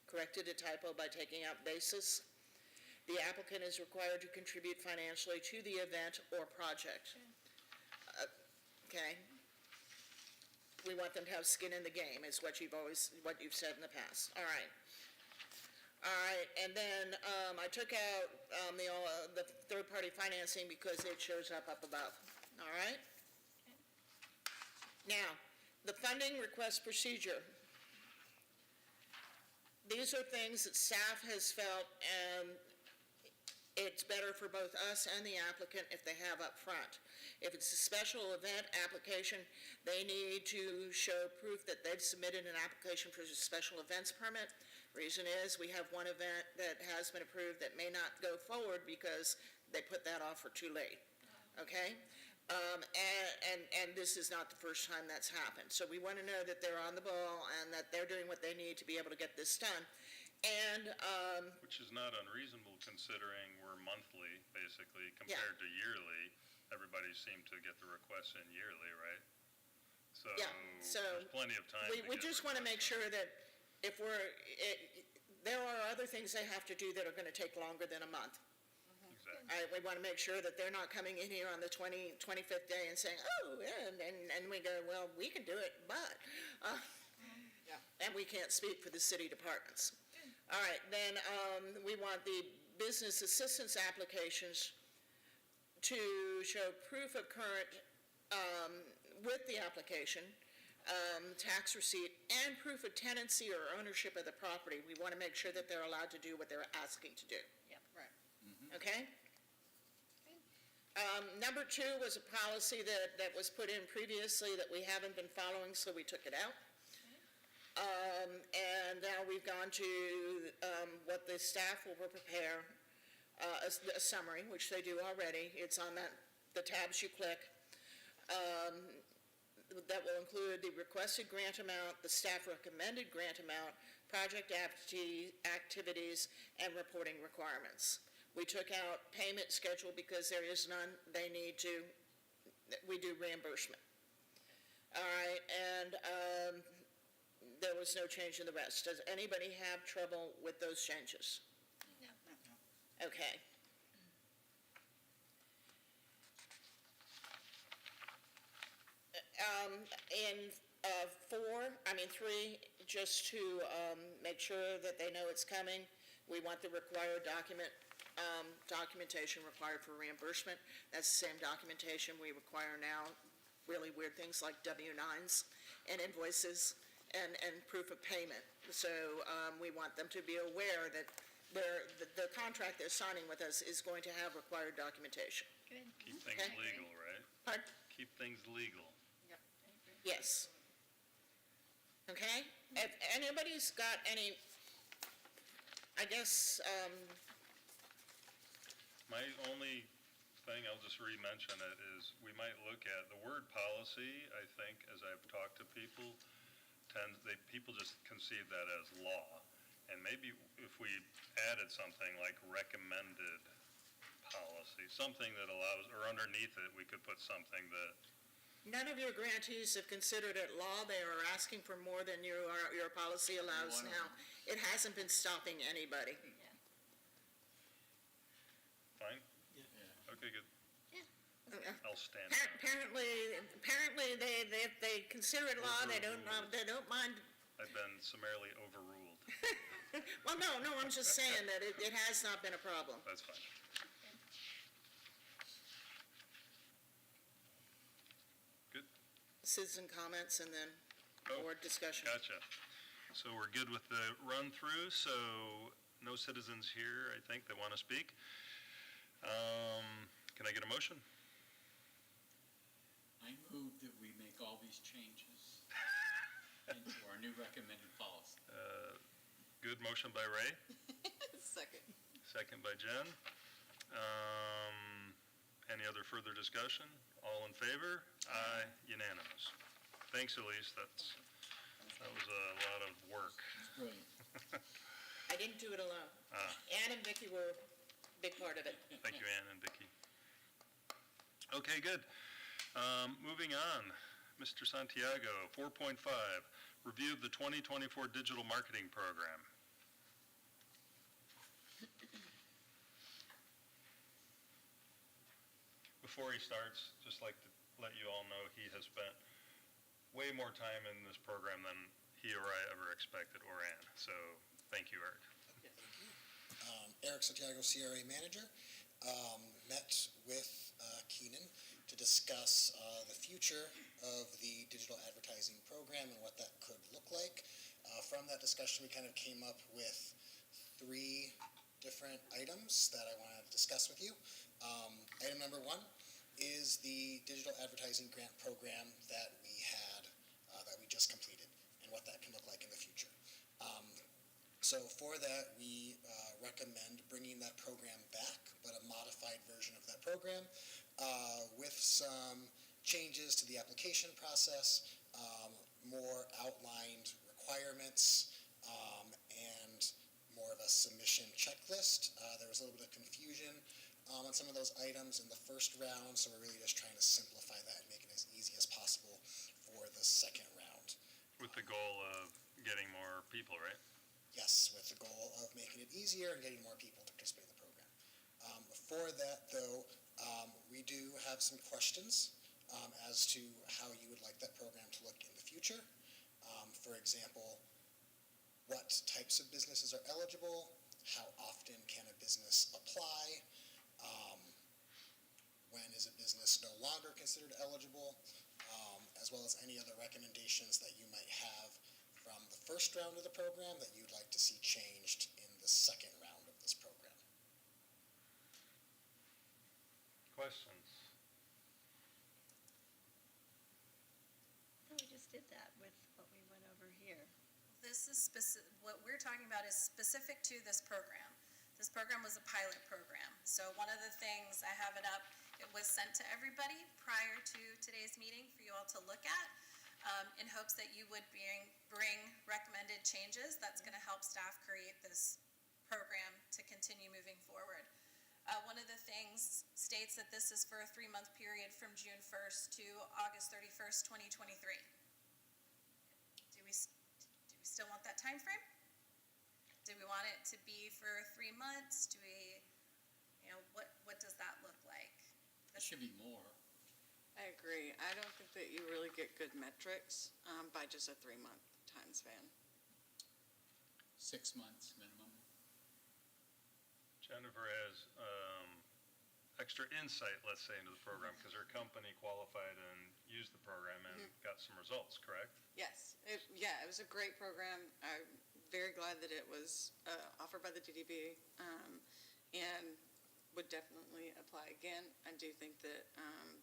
Corrected a typo by taking out basis. The applicant is required to contribute financially to the event or project. Okay? We want them to have skin in the game, is what you've said in the past. All right. All right, and then I took out the third-party financing because it shows up above. All right? Now, the funding request procedure. These are things that staff has felt it's better for both us and the applicant if they have up front. If it's a special event application, they need to show proof that they've submitted an application for a special events permit. Reason is, we have one event that has been approved that may not go forward because they put that off for too late, okay? And this is not the first time that's happened. So we want to know that they're on the ball and that they're doing what they need to be able to get this done. And, Which is not unreasonable considering we're monthly, basically, compared to yearly. Everybody seemed to get the requests in yearly, right? So Yeah, so there's plenty of time. we just want to make sure that if there are other things they have to do that are going to take longer than a month. Exactly. We want to make sure that they're not coming in here on the 25th day and saying, oh, yeah, and we go, well, we can do it, but, and we can't speak for the city departments. All right, then we want the business assistance applications to show proof of current, with the application, tax receipt, and proof of tenancy or ownership of the property. We want to make sure that they're allowed to do what they're asking to do. Okay? Number 2 was a policy that was put in previously that we haven't been following, so we took it out. And now we've gone to what the staff will prepare, a summary, which they do already. It's on the tabs you click. That will include the requested grant amount, the staff recommended grant amount, project activities, and reporting requirements. We took out payment schedule because there is none. We do reimbursement. All right, and there was no change in the rest. Does anybody have trouble with those changes? No. Okay. In 3, just to make sure that they know it's coming, we want the required documentation required for reimbursement. That's the same documentation we require now, really weird things like W-9s and invoices and proof of payment. So we want them to be aware that the contract they're signing with us is going to have required documentation. Good. Keep things Okay. legal, right? Pardon? Keep things legal. Yes. Okay? If anybody's got any, I guess, My only thing, I'll just re-mention it, is we might look at the word policy, I think, as I've talked to people, people just conceive that as law. And maybe if we added something like recommended policy, something that allows, or underneath it, we could put something that, none of your grantees have considered it law. They are asking for more than your policy allows One of now. It hasn't been stopping anybody. fine? Yeah. Okay, good. I'll stand. Apparently, they consider it law. They don't mind. I've been summarily overruled. Well, no, I'm just saying that it has not been a problem. That's fine. Good. Citizen comments and then Oh, board discussion. Gotcha. So we're good with the run-through, so no citizens here, I think, that want to speak. Can I get a motion? I move that we make all these changes into our new recommended policy. Good motion by Ray, Second. second by Jen. Any other further discussion? All in favor? Aye, unanimous. Thanks, Elise, that was a lot of work. It's brilliant. I didn't do it alone. Ann and Vicki were a big part of it. Thank you, Ann and Vicki. Okay, good. Moving on, Mr. Santiago, 4.5, review of the 2024 digital marketing program. Before he starts, just like to let you all know, he has spent way more time in this program than he or I ever expected or Ann. So thank you, Eric. Eric Santiago, CRA Manager, met with Keenan to discuss the future of the digital advertising program and what that could look like. From that discussion, we kind of came up with 3 different items that I wanted to discuss with you. Item number 1 is the digital advertising grant program that we had, that we just completed, and what that can look like in the future. So for that, we recommend bringing that program back, but a modified version of that program with some changes to the application process, more outlined requirements, and more of a submission checklist. There was a little bit of confusion on some of those items in the first round, so we're really just trying to simplify that and make it as easy as possible for the second round. With the goal of getting more people, right? Yes, with the goal of making it easier and getting more people to participate in the program. For that, though, we do have some questions as to how you would like that program to look in the future. For example, what types of businesses are eligible? How often can a business apply? When is a business no longer considered eligible? As well as any other recommendations that you might have from the first round of the program that you'd like to see changed in the second round of this program. Questions? We just did that with what we went over here. This is what we're talking about is specific to this program. This program was a pilot program. So one of the things, I have it up, it was sent to everybody prior to today's meeting for you all to look at, in hopes that you would bring recommended changes. That's going to help staff create this program to continue moving forward. One of the things states that this is for a 3-month period from June 1st to August 31st, 2023. Do we still want that time frame? Do we want it to be for 3 months? Do we, what does that look like? It should be more. I agree. I don't think that you really get good metrics by just a 3-month time span. 6 months minimum. Jennifer has extra insight, let's say, into the program because her company qualified and used the program and got some results, correct? Yes. It was a great program. I'm very glad that it was offered by the DDB and would definitely apply again. I do think that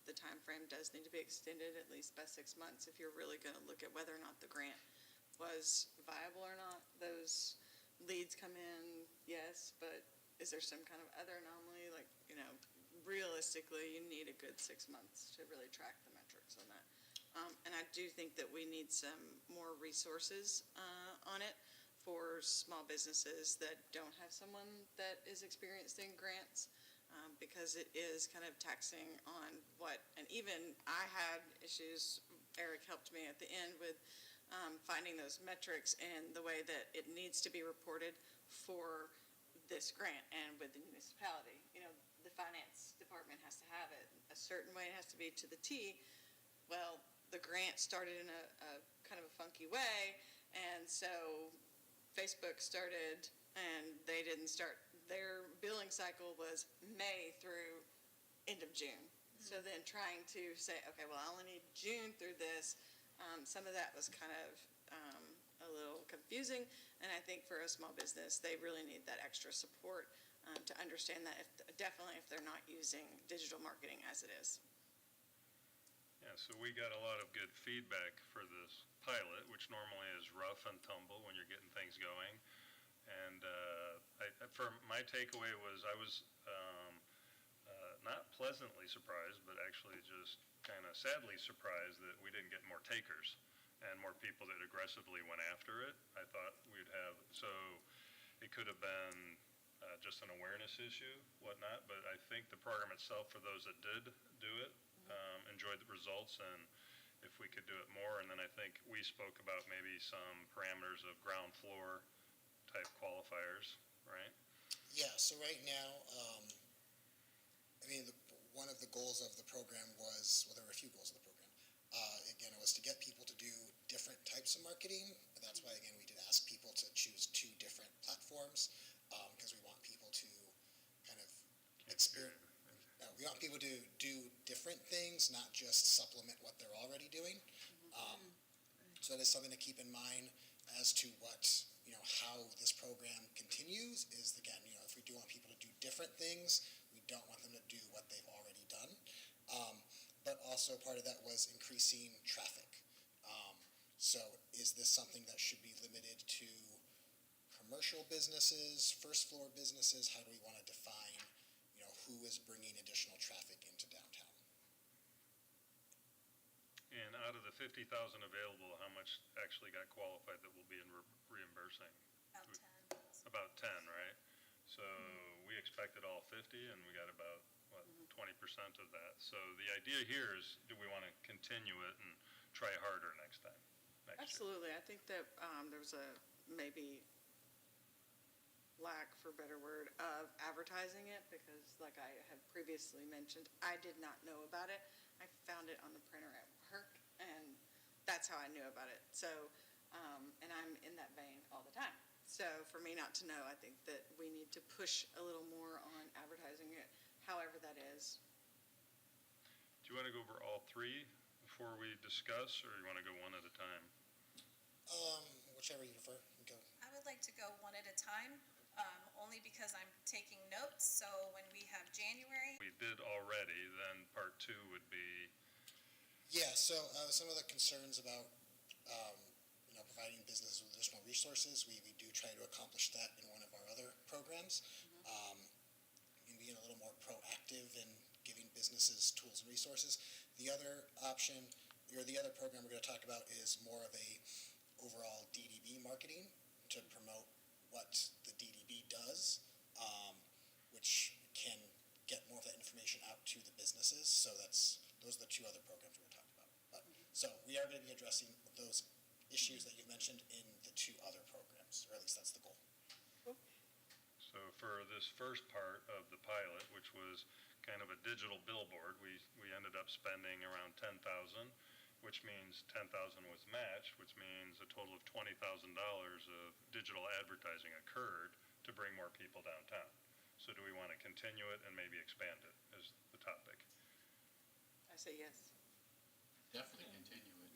the time frame does need to be extended at least by 6 months if you're really going to look at whether or not the grant was viable or not. Those leads come in, yes, but is there some kind of other anomaly? Like, realistically, you need a good 6 months to really track the metrics on that. And I do think that we need some more resources on it for small businesses that don't have someone that is experienced in grants, because it is kind of taxing on and even I had issues, Eric helped me at the end with finding those metrics and the way that it needs to be reported for this grant and with the municipality. The finance department has to have it a certain way, it has to be to the T. Well, the grant started in a kind of a funky way, and so Facebook started, and they didn't start, their billing cycle was May through end of June. So then trying to say, okay, well, I only need June through this, some of that was kind of a little confusing, and I think for a small business, they really need that extra support to understand that, definitely if they're not using digital marketing as it is. Yeah, so we got a lot of good feedback for this pilot, which normally is rough and tumble when you're getting things going. And for my takeaway was I was not pleasantly surprised, but actually just kind of sadly surprised that we didn't get more takers and more people that aggressively went after it. I thought we'd have, so it could have been just an awareness issue, whatnot, but I think the program itself, for those that did do it, enjoyed the results, and if we could do it more. And then I think we spoke about maybe some parameters of ground floor type qualifiers, right? Yeah, so right now, one of the goals of the program was, well, there were a few goals of the program. Again, it was to get people to do different types of marketing. That's why, again, we did ask people to choose 2 different platforms, because we want people to kind of experience. We want people to do different things, not just supplement what they're already doing. So that is something to keep in mind as to what, how this program continues is, again, if we do want people to do different things, we don't want them to do what they've already done. But also part of that was increasing traffic. So is this something that should be limited to commercial businesses, first floor businesses? How do we want to define, who is bringing additional traffic into downtown? And out of the 50,000 available, how much actually got qualified that we'll be in reimbursing? About 10. About 10, right? So we expected all 50, and we got about, 20% of that. So the idea here is, do we want to continue it and try harder next time? Next year? Absolutely. I think that there was a maybe lack, for a better word, of advertising it, because like I have previously mentioned, I did not know about it. I found it on the printer at work, and that's how I knew about it. So, and I'm in that vein all the time. So for me not to know, I think that we need to push a little more on advertising it, however that is. Do you want to go over all 3 before we discuss, or you want to go one at a time? Whichever you prefer. Go. I would like to go one at a time, only because I'm taking notes, so when we have January. We did already, then part 2 would be, Yeah, so some of the concerns about providing businesses with additional resources, we do try to accomplish that in one of our other programs. And being a little more proactive in giving businesses tools and resources. The other option, or the other program we're going to talk about is more of a overall DDB marketing to promote what the DDB does, which can get more of that information out to the businesses. So those are the 2 other programs we're going to talk about. So we are going to be addressing those issues that you mentioned in the 2 other programs, or at least that's the goal. so for this first part of the pilot, which was kind of a digital billboard, we ended up spending around 10,000, which means 10,000 was matched, which means a total of $20,000 of digital advertising occurred to bring more people downtown. So do we want to continue it and maybe expand it, is the topic? I say yes. Definitely continue it.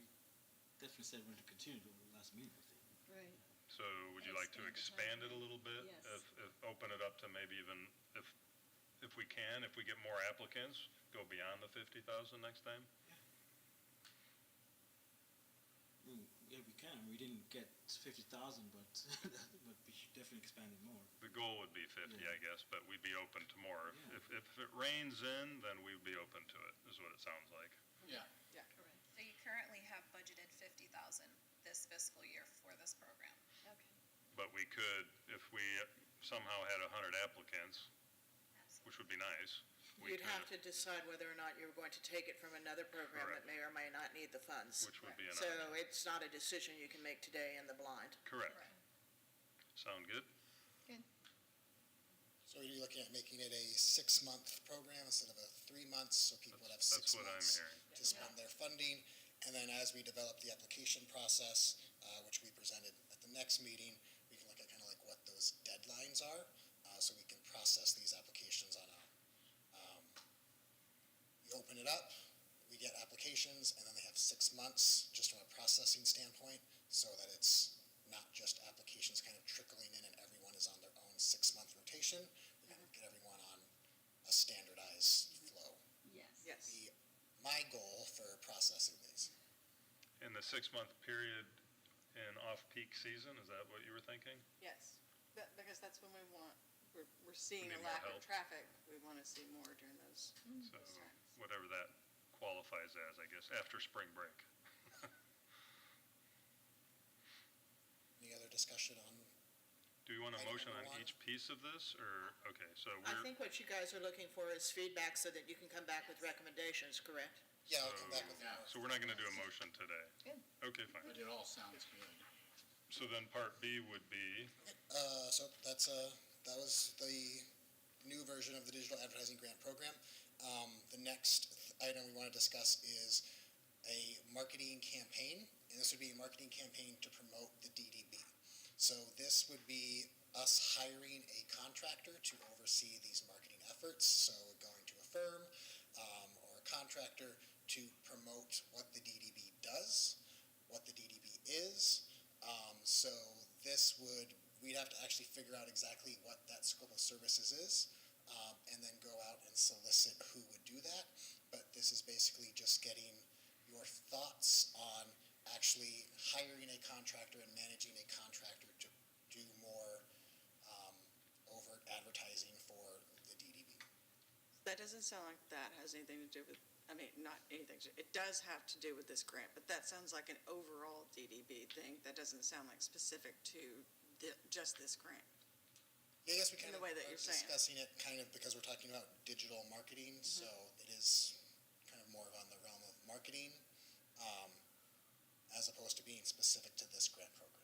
Definitely said we're going to continue to the last meeting, I think. Right. So would you like to expand it a little bit? Yes. If open it up to maybe even, if we can, if we get more applicants, go beyond the 50,000 next time? Yeah, we can. We didn't get 50,000, but we should definitely expand it more. The goal would be 50, Yeah. I guess, but we'd be open to more. Yeah. If it rains in, then we'd be open to it, is what it sounds like. Yeah. Correct. So you currently have budgeted 50,000 this fiscal year for this program. Okay. But we could, if we somehow had 100 applicants, which would be nice, we You'd have could, to decide whether or not you're going to take it from another program that Correct. may or may not need the funds. which would be an So option. it's not a decision you can make today in the blind. Correct. Sound good? So are you looking at making it a 6-month program instead of a 3 months, so people would have 6 That's what I'm months hearing. to spend their funding? And then as we develop the application process, which we presented at the next meeting, we can look at kind of like what those deadlines are, so we can process these applications on a, we open it up, we get applications, and then they have 6 months just from a processing standpoint, so that it's not just applications kind of trickling in and everyone is on their own 6-month rotation. We kind of get everyone on a standardized flow. Yes. Yes. My goal for processing these. In the 6-month period in off-peak season, is that what you were thinking? Yes, because that's when we're seeing need a more lack of help. traffic. We want to see more during those So times. whatever that qualifies as, I guess, after spring break. Any other discussion on, Do you want a Item motion number on 1. each piece of this, or, okay, so I we're, think what you guys are looking for is feedback so that you can come back with recommendations, correct? Yeah, I'll come back with Yeah. more. So we're not gonna do a motion today? Good. Okay, fine. But it all sounds good. So then part B would be, So that was the new version of the digital advertising grant program. The next item we want to discuss is a marketing campaign, and this would be a marketing campaign to promote the DDB. So this would be us hiring a contractor to oversee these marketing efforts. So going to a firm or a contractor to promote what the DDB does, what the DDB is. So we'd have to actually figure out exactly what that scope of services is, and then go out and solicit who would do that. But this is basically just getting your thoughts on actually hiring a contractor and managing a contractor to do more overt advertising for the DDB. That doesn't sound like that has anything to do with, I mean, not anything, it does have to do with this grant, but that sounds like an overall DDB thing. That doesn't sound like specific to just this grant. Yeah, I guess we kind In the of way that are you're saying. discussing it kind of because we're talking about digital marketing, so it is kind of more on the realm of marketing, as opposed to being specific to this grant program.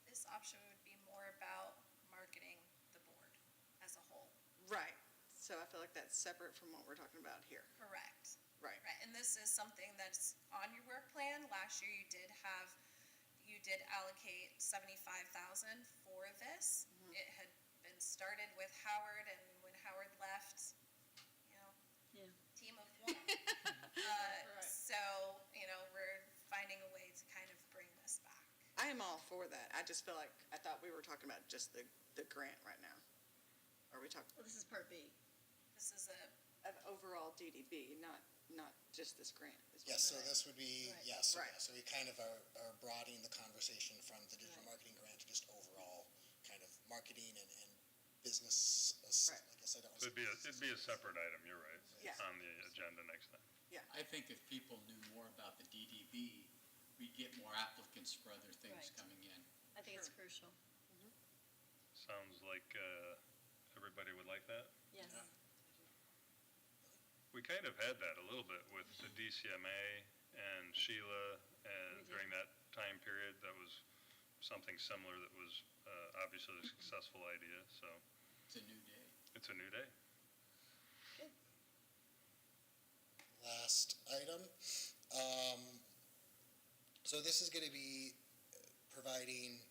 This option would be more about marketing the board as a whole. Right. So I feel like that's separate from what we're talking about here. Correct. Right. Right, and this is something that's on your work plan. Last year, you did allocate 75,000 for this. It had been started with Howard, and when Howard left, Yeah. team of one. So, we're finding a way to kind of bring this back. I am all for that. I just feel like, I thought we were talking about just the grant right now. Are we talking Well, this is part B. This is of overall DDB, not just this grant? is what Yes, so I'm saying. this would be, Right. yes, Right. so we kind of are broadening the conversation from the digital marketing grant to just overall kind of marketing and business. Right. I guess I don't. so it'd be a separate item, you're right, Yeah. on the agenda next time. I think if people knew more about the DDB, we'd get more applicants for other things Right. coming in. I think it's crucial. Sounds like everybody would like that. Yes. Yeah. We kind of had that a little bit with the DCMA and Sheila, and We did. during that time period, that was something similar that was obviously a successful idea, so It's a new day. it's a new day. Last item. So this is going to be providing,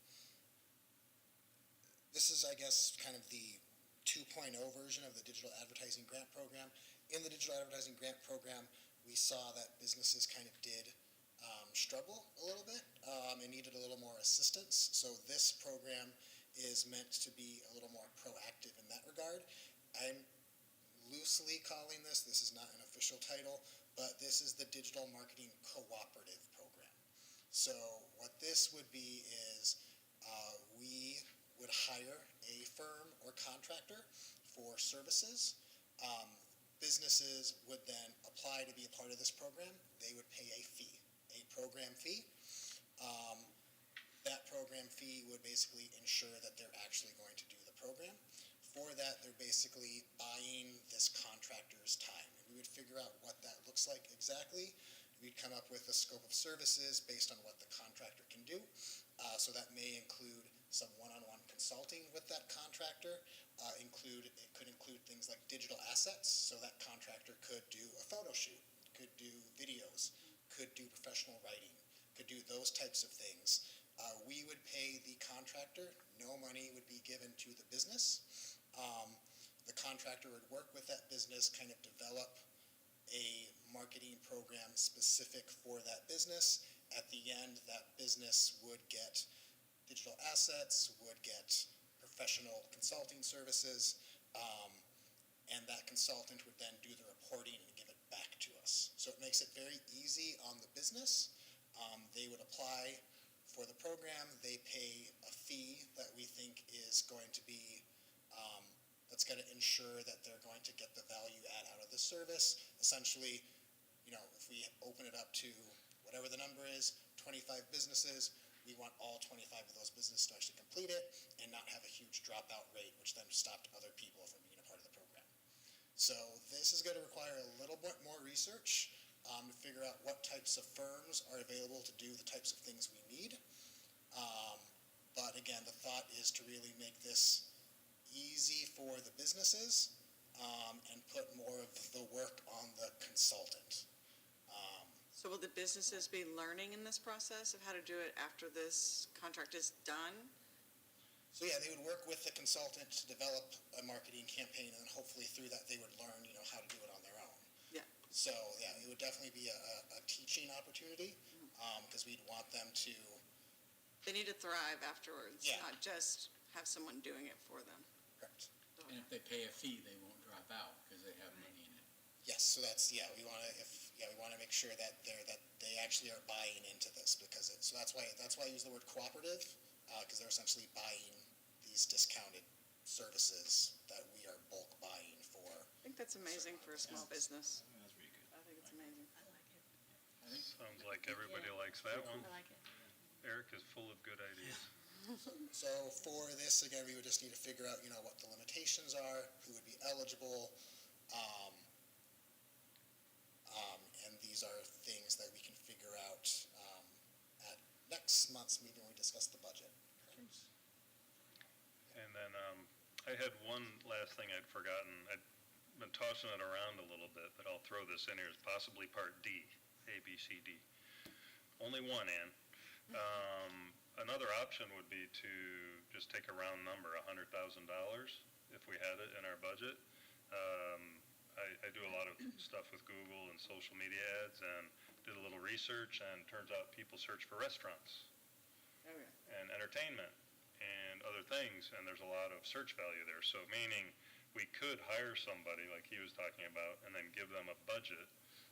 this is, I guess, kind of the 2.0 version of the digital advertising grant program. In the digital advertising grant program, we saw that businesses kind of did struggle a little bit and needed a little more assistance. So this program is meant to be a little more proactive in that regard. I'm loosely calling this is not an official title, but this is the Digital Marketing Cooperative Program. So what this would be is we would hire a firm or contractor for services. Businesses would then apply to be a part of this program. They would pay a fee, a program fee. That program fee would basically ensure that they're actually going to do the program. For that, they're basically buying this contractor's time. And we would figure out what that looks like exactly. We'd come up with a scope of services based on what the contractor can do. So that may include some one-on-one consulting with that contractor. It could include things like digital assets. So that contractor could do a photo shoot, could do videos, could do professional writing, could do those types of things. We would pay the contractor. No money would be given to the business. The contractor would work with that business, kind of develop a marketing program specific for that business. At the end, that business would get digital assets, would get professional consulting services, and that consultant would then do the reporting and give it back to us. So it makes it very easy on the business. They would apply for the program. They pay a fee that we think is going to be that's going to ensure that they're going to get the value add out of the service. Essentially, if we open it up to whatever the number is, 25 businesses, we want all 25 of those businesses to actually complete it and not have a huge dropout rate, which then stopped other people from being a part of the program. So this is going to require a little bit more research to figure out what types of firms are available to do the types of things we need. But again, the thought is to really make this easy for the businesses and put more of the work on the consultant. So will the businesses be learning in this process of how to do it after this contract is done? So yeah, they would work with the consultant to develop a marketing campaign, and then hopefully through that they would learn, how to do it on their own. Yeah. So yeah, it would definitely be a teaching opportunity because we'd want them to. They need to thrive afterwards, Yeah. not just have someone doing it for them. Correct. And if they pay a fee, they won't drop out because they have money in it. Yes, so that's we want to make sure that they actually are buying into this because so that's why I use the word cooperative because they're essentially buying these discounted services that we are bulk buying for. I think that's amazing for a small business. I think that's really good. I think it's amazing. I like it. I think Sounds like everybody likes that one. I like it. Eric is full of good ideas. So for this, again, we would just need to figure out, what the limitations are, who would be eligible, and these are things that we can figure out at next month's meeting when we discuss the budget. And then I had one last thing I'd forgotten. I'd been tossing it around a little bit, but I'll throw this in here as possibly part D, A, B, C, D. Only one, Ann. Another option would be to just take a round number, $100,000, if we had it in our budget. I do a lot of stuff with Google and social media ads and did a little research, and turns out people search for restaurants Oh, yeah. and entertainment and other things, and there's a lot of search value there. So meaning we could hire somebody like he was talking about and then give them a budget,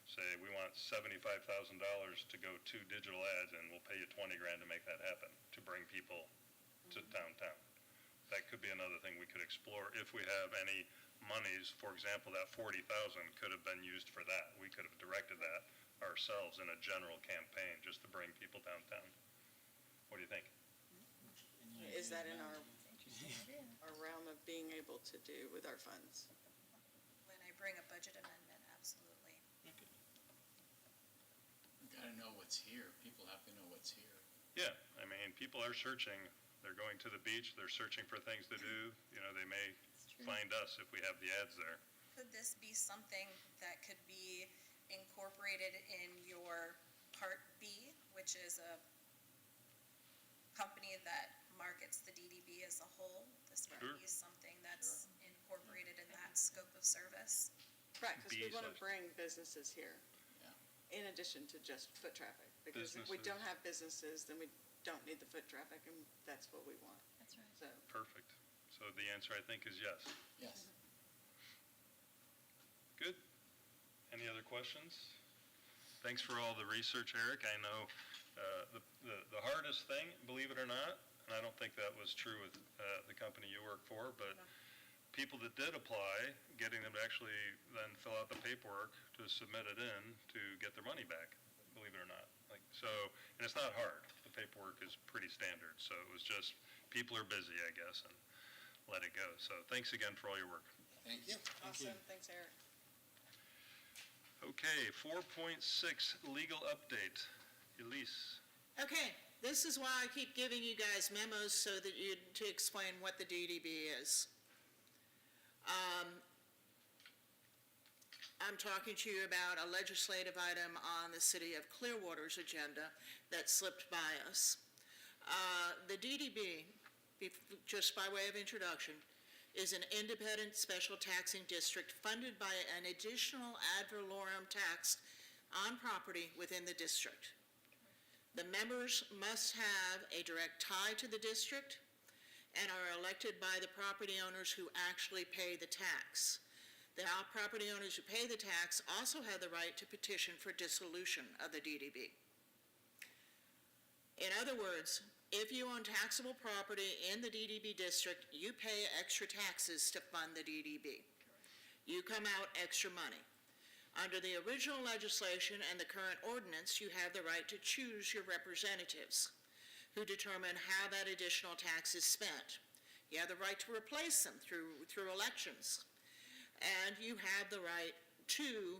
say we want $75,000 to go to digital ads and we'll pay you 20 grand to make that happen, to bring people to downtown. That could be another thing we could explore if we have any monies. For example, that 40,000 could have been used for that. We could have directed that ourselves in a general campaign just to bring people downtown. What do you think? Is that in our realm of being able to do with our funds? When I bring a budget amendment, absolutely. you got to know what's here. People have to know what's here. Yeah, I mean, people are searching. They're going to the beach. They're searching for things to do. They may find us if we have the ads there. Could this be something that could be incorporated in your Part B, which is a company that markets the DDB as a whole? This would Sure. be something that's incorporated in that scope of service. Right, because we Bees want to like- bring businesses here. Yeah. In addition to just foot traffic. Because if we Businesses. don't have businesses, then we don't need the foot traffic, and that's what we want. That's right. So, Perfect. So the answer, I think, is yes. Yes. Good. Any other questions? Thanks for all the research, Eric. I know the hardest thing, believe it or not, and I don't think that was true with the company you work for, but people that did apply, getting them to actually then fill out the paperwork to submit it in to get their money back, believe it or not. And it's not hard. The paperwork is pretty standard. So it was just, people are busy, I guess, and let it go. So thanks again for all your work. Thank you. awesome, thanks, Eric. Okay, 4.6, legal update. Elise. Okay, this is why I keep giving you guys memos so that to explain what the DDB is. I'm talking to you about a legislative item on the city of Clearwater's agenda that slipped by us. The DDB, just by way of introduction, is an independent special taxing district funded by an additional ad valorem tax on property within the district. The members must have a direct tie to the district and are elected by the property owners who actually pay the tax. The property owners who pay the tax also have the right to petition for dissolution of the DDB. In other words, if you own taxable property in the DDB district, you pay extra taxes to fund the DDB. You come out extra money. Under the original legislation and the current ordinance, you have the right to choose your representatives who determine how that additional tax is spent. You have the right to replace them through elections. And you have the right to,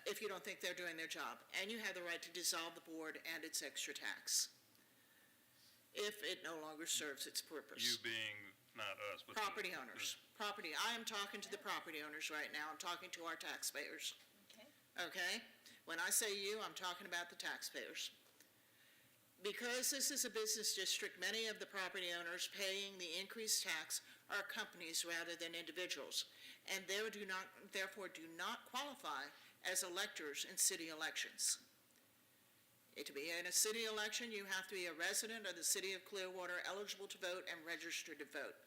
if you don't think they're doing their job, and you have the right to dissolve the board and its extra tax if it no longer serves its purpose. You being not us, but. Property owners. I am talking to the property owners right now. I'm talking to our taxpayers. Okay. Okay? When I say you, I'm talking about the taxpayers. Because this is a business district, many of the property owners paying the increased tax are companies rather than individuals, and therefore do not qualify as electors in city elections. To be in a city election, you have to be a resident of the city of Clearwater, eligible to vote and registered to vote.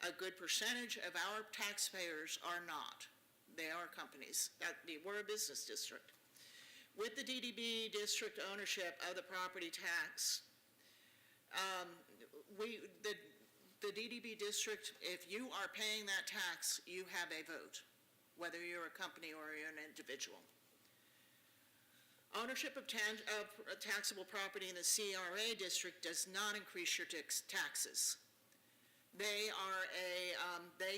A good percentage of our taxpayers are not. They are companies. We're a business district. With the DDB district ownership of the property tax, the DDB district, if you are paying that tax, you have a vote, whether you're a company or you're an individual. Ownership of taxable property in the CRA district does not increase your taxes. They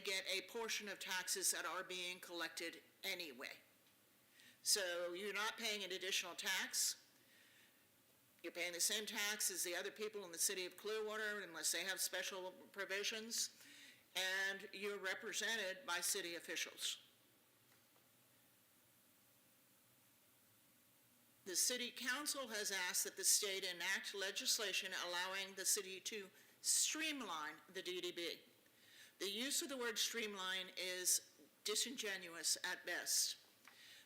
get a portion of taxes that are being collected anyway. So you're not paying an additional tax. You're paying the same tax as the other people in the city of Clearwater unless they have special provisions, and you're represented by city officials. The city council has asked that the state enact legislation allowing the city to streamline the DDB. The use of the word streamline is disingenuous at best.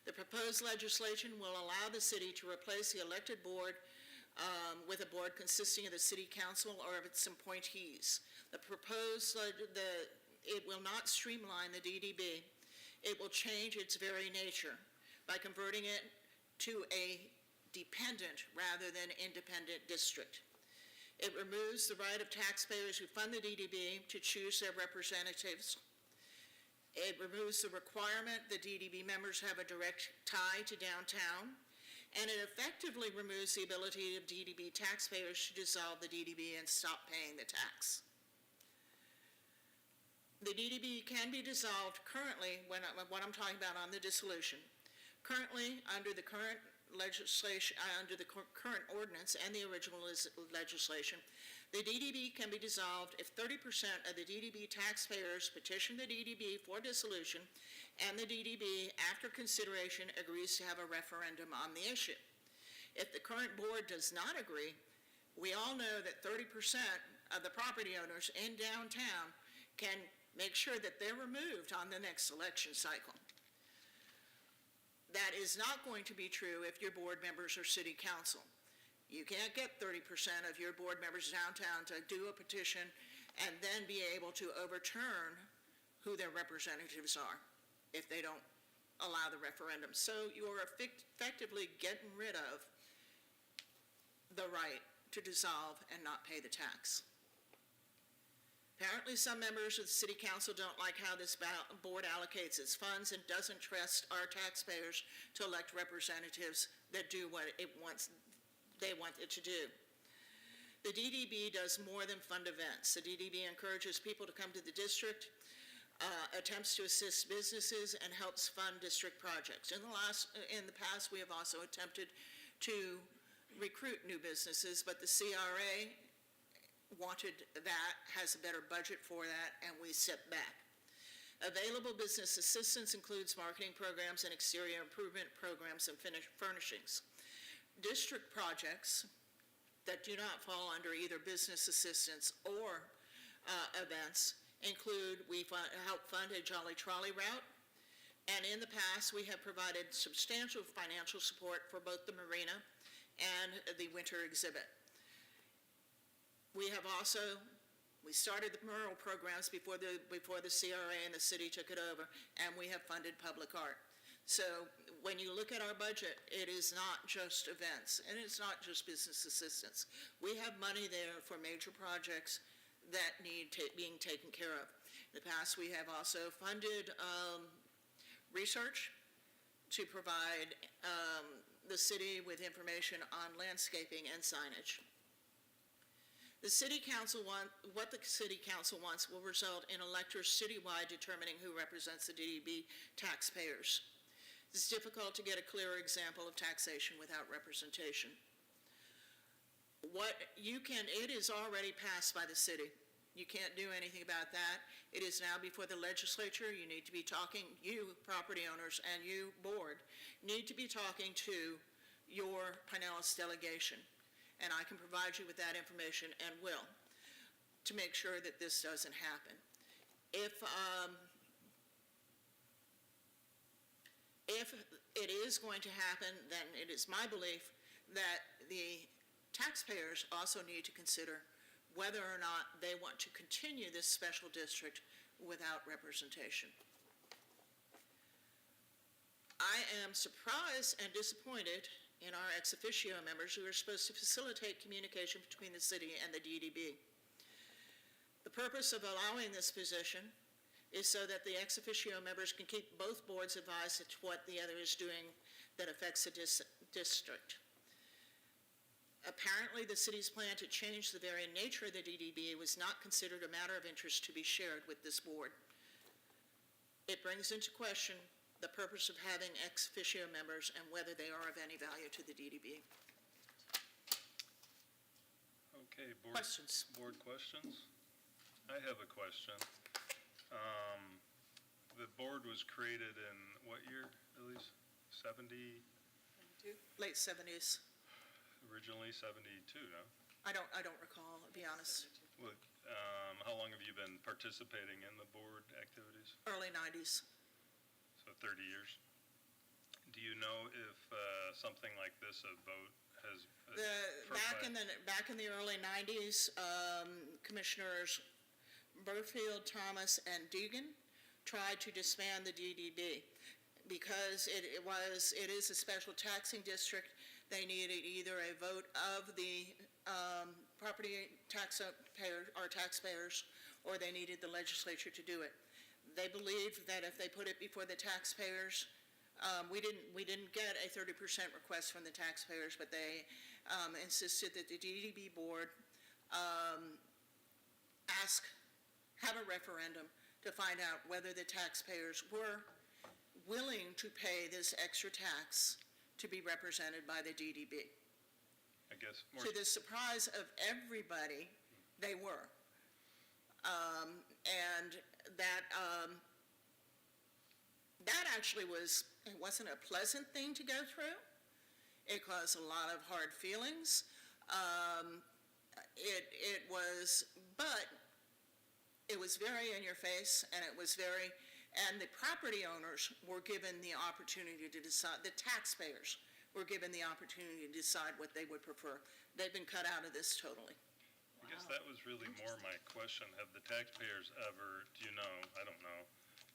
The proposed legislation will allow the city to replace the elected board with a board consisting of the city council or of its appointees. It will not streamline the DDB. It will change its very nature by converting it to a dependent rather than independent district. It removes the right of taxpayers who fund the DDB to choose their representatives. It removes the requirement that DDB members have a direct tie to downtown, and it effectively removes the ability of DDB taxpayers to dissolve the DDB and stop paying the tax. The DDB can be dissolved currently, what I'm talking about on the dissolution. Currently, under the current legislation, under the current ordinance and the original legislation, the DDB can be dissolved if 30% of the DDB taxpayers petition the DDB for dissolution and the DDB, after consideration, agrees to have a referendum on the issue. If the current board does not agree, we all know that 30% of the property owners in downtown can make sure that they're removed on the next election cycle. That is not going to be true if your board members are city council. You can't get 30% of your board members downtown to do a petition and then be able to overturn who their representatives are if they don't allow the referendum. So you're effectively getting rid of the right to dissolve and not pay the tax. Apparently, some members of the city council don't like how this board allocates its funds and doesn't trust our taxpayers to elect representatives that do what they want it to do. The DDB does more than fund events. The DDB encourages people to come to the district, attempts to assist businesses, and helps fund district projects. In the past, we have also attempted to recruit new businesses, but the CRA wanted that, has a better budget for that, and we stepped back. Available business assistance includes marketing programs and exterior improvement programs and furnishings. District projects that do not fall under either business assistance or events include, we help fund a Jolly Trolley route, and in the past we have provided substantial financial support for both the marina and the winter exhibit. We started the mural programs before the CRA and the city took it over, and we have funded public art. So when you look at our budget, it is not just events, and it's not just business assistance. We have money there for major projects that need being taken care of. In the past, we have also funded research to provide the city with information on landscaping and signage. The city council what the city council wants will result in electors citywide determining who represents the DDB taxpayers. It's difficult to get a clearer example of taxation without representation. It is already passed by the city. You can't do anything about that. It is now before the legislature. You need to be talking, you property owners and you board, need to be talking to your Pinellas delegation. And I can provide you with that information and will, to make sure that this doesn't happen. If it is going to happen, then it is my belief that the taxpayers also need to consider whether or not they want to continue this special district without representation. I am surprised and disappointed in our ex officio members who are supposed to facilitate communication between the city and the DDB. The purpose of allowing this position is so that the ex officio members can keep both boards advised as to what the other is doing that affects the district. Apparently, the city's plan to change the very nature of the DDB was not considered a matter of interest to be shared with this board. It brings into question the purpose of having ex officio members and whether they are of any value to the DDB. Okay, Questions? Board questions? I have a question. The board was created in what year, Elise? 70, Late 70s. originally 72, no? I don't recall, to be honest. What, how long have you been participating in the board activities? Early 90s. So 30 years. Do you know if something like this, a vote, has... Back in the early 90s, Commissioners Burfield, Thomas, and Deegan tried to disband the DDB because it is a special taxing district. They needed either a vote of the property taxpayers, or they needed the legislature to do it. They believed that if they put it before the taxpayers, we didn't get a 30% request from the taxpayers, but they insisted that the DDB board have a referendum to find out whether the taxpayers were willing to pay this extra tax to be represented by the DDB. I guess more... To the surprise of everybody, they were. And that actually wasn't a pleasant thing to go through. It caused a lot of hard feelings. It was very in your face, and and the property owners were given the opportunity to decide, the taxpayers were given the opportunity to decide what they would prefer. They've been cut out of this totally. I guess that was really more my question. Have the taxpayers ever, do you know, I don't know,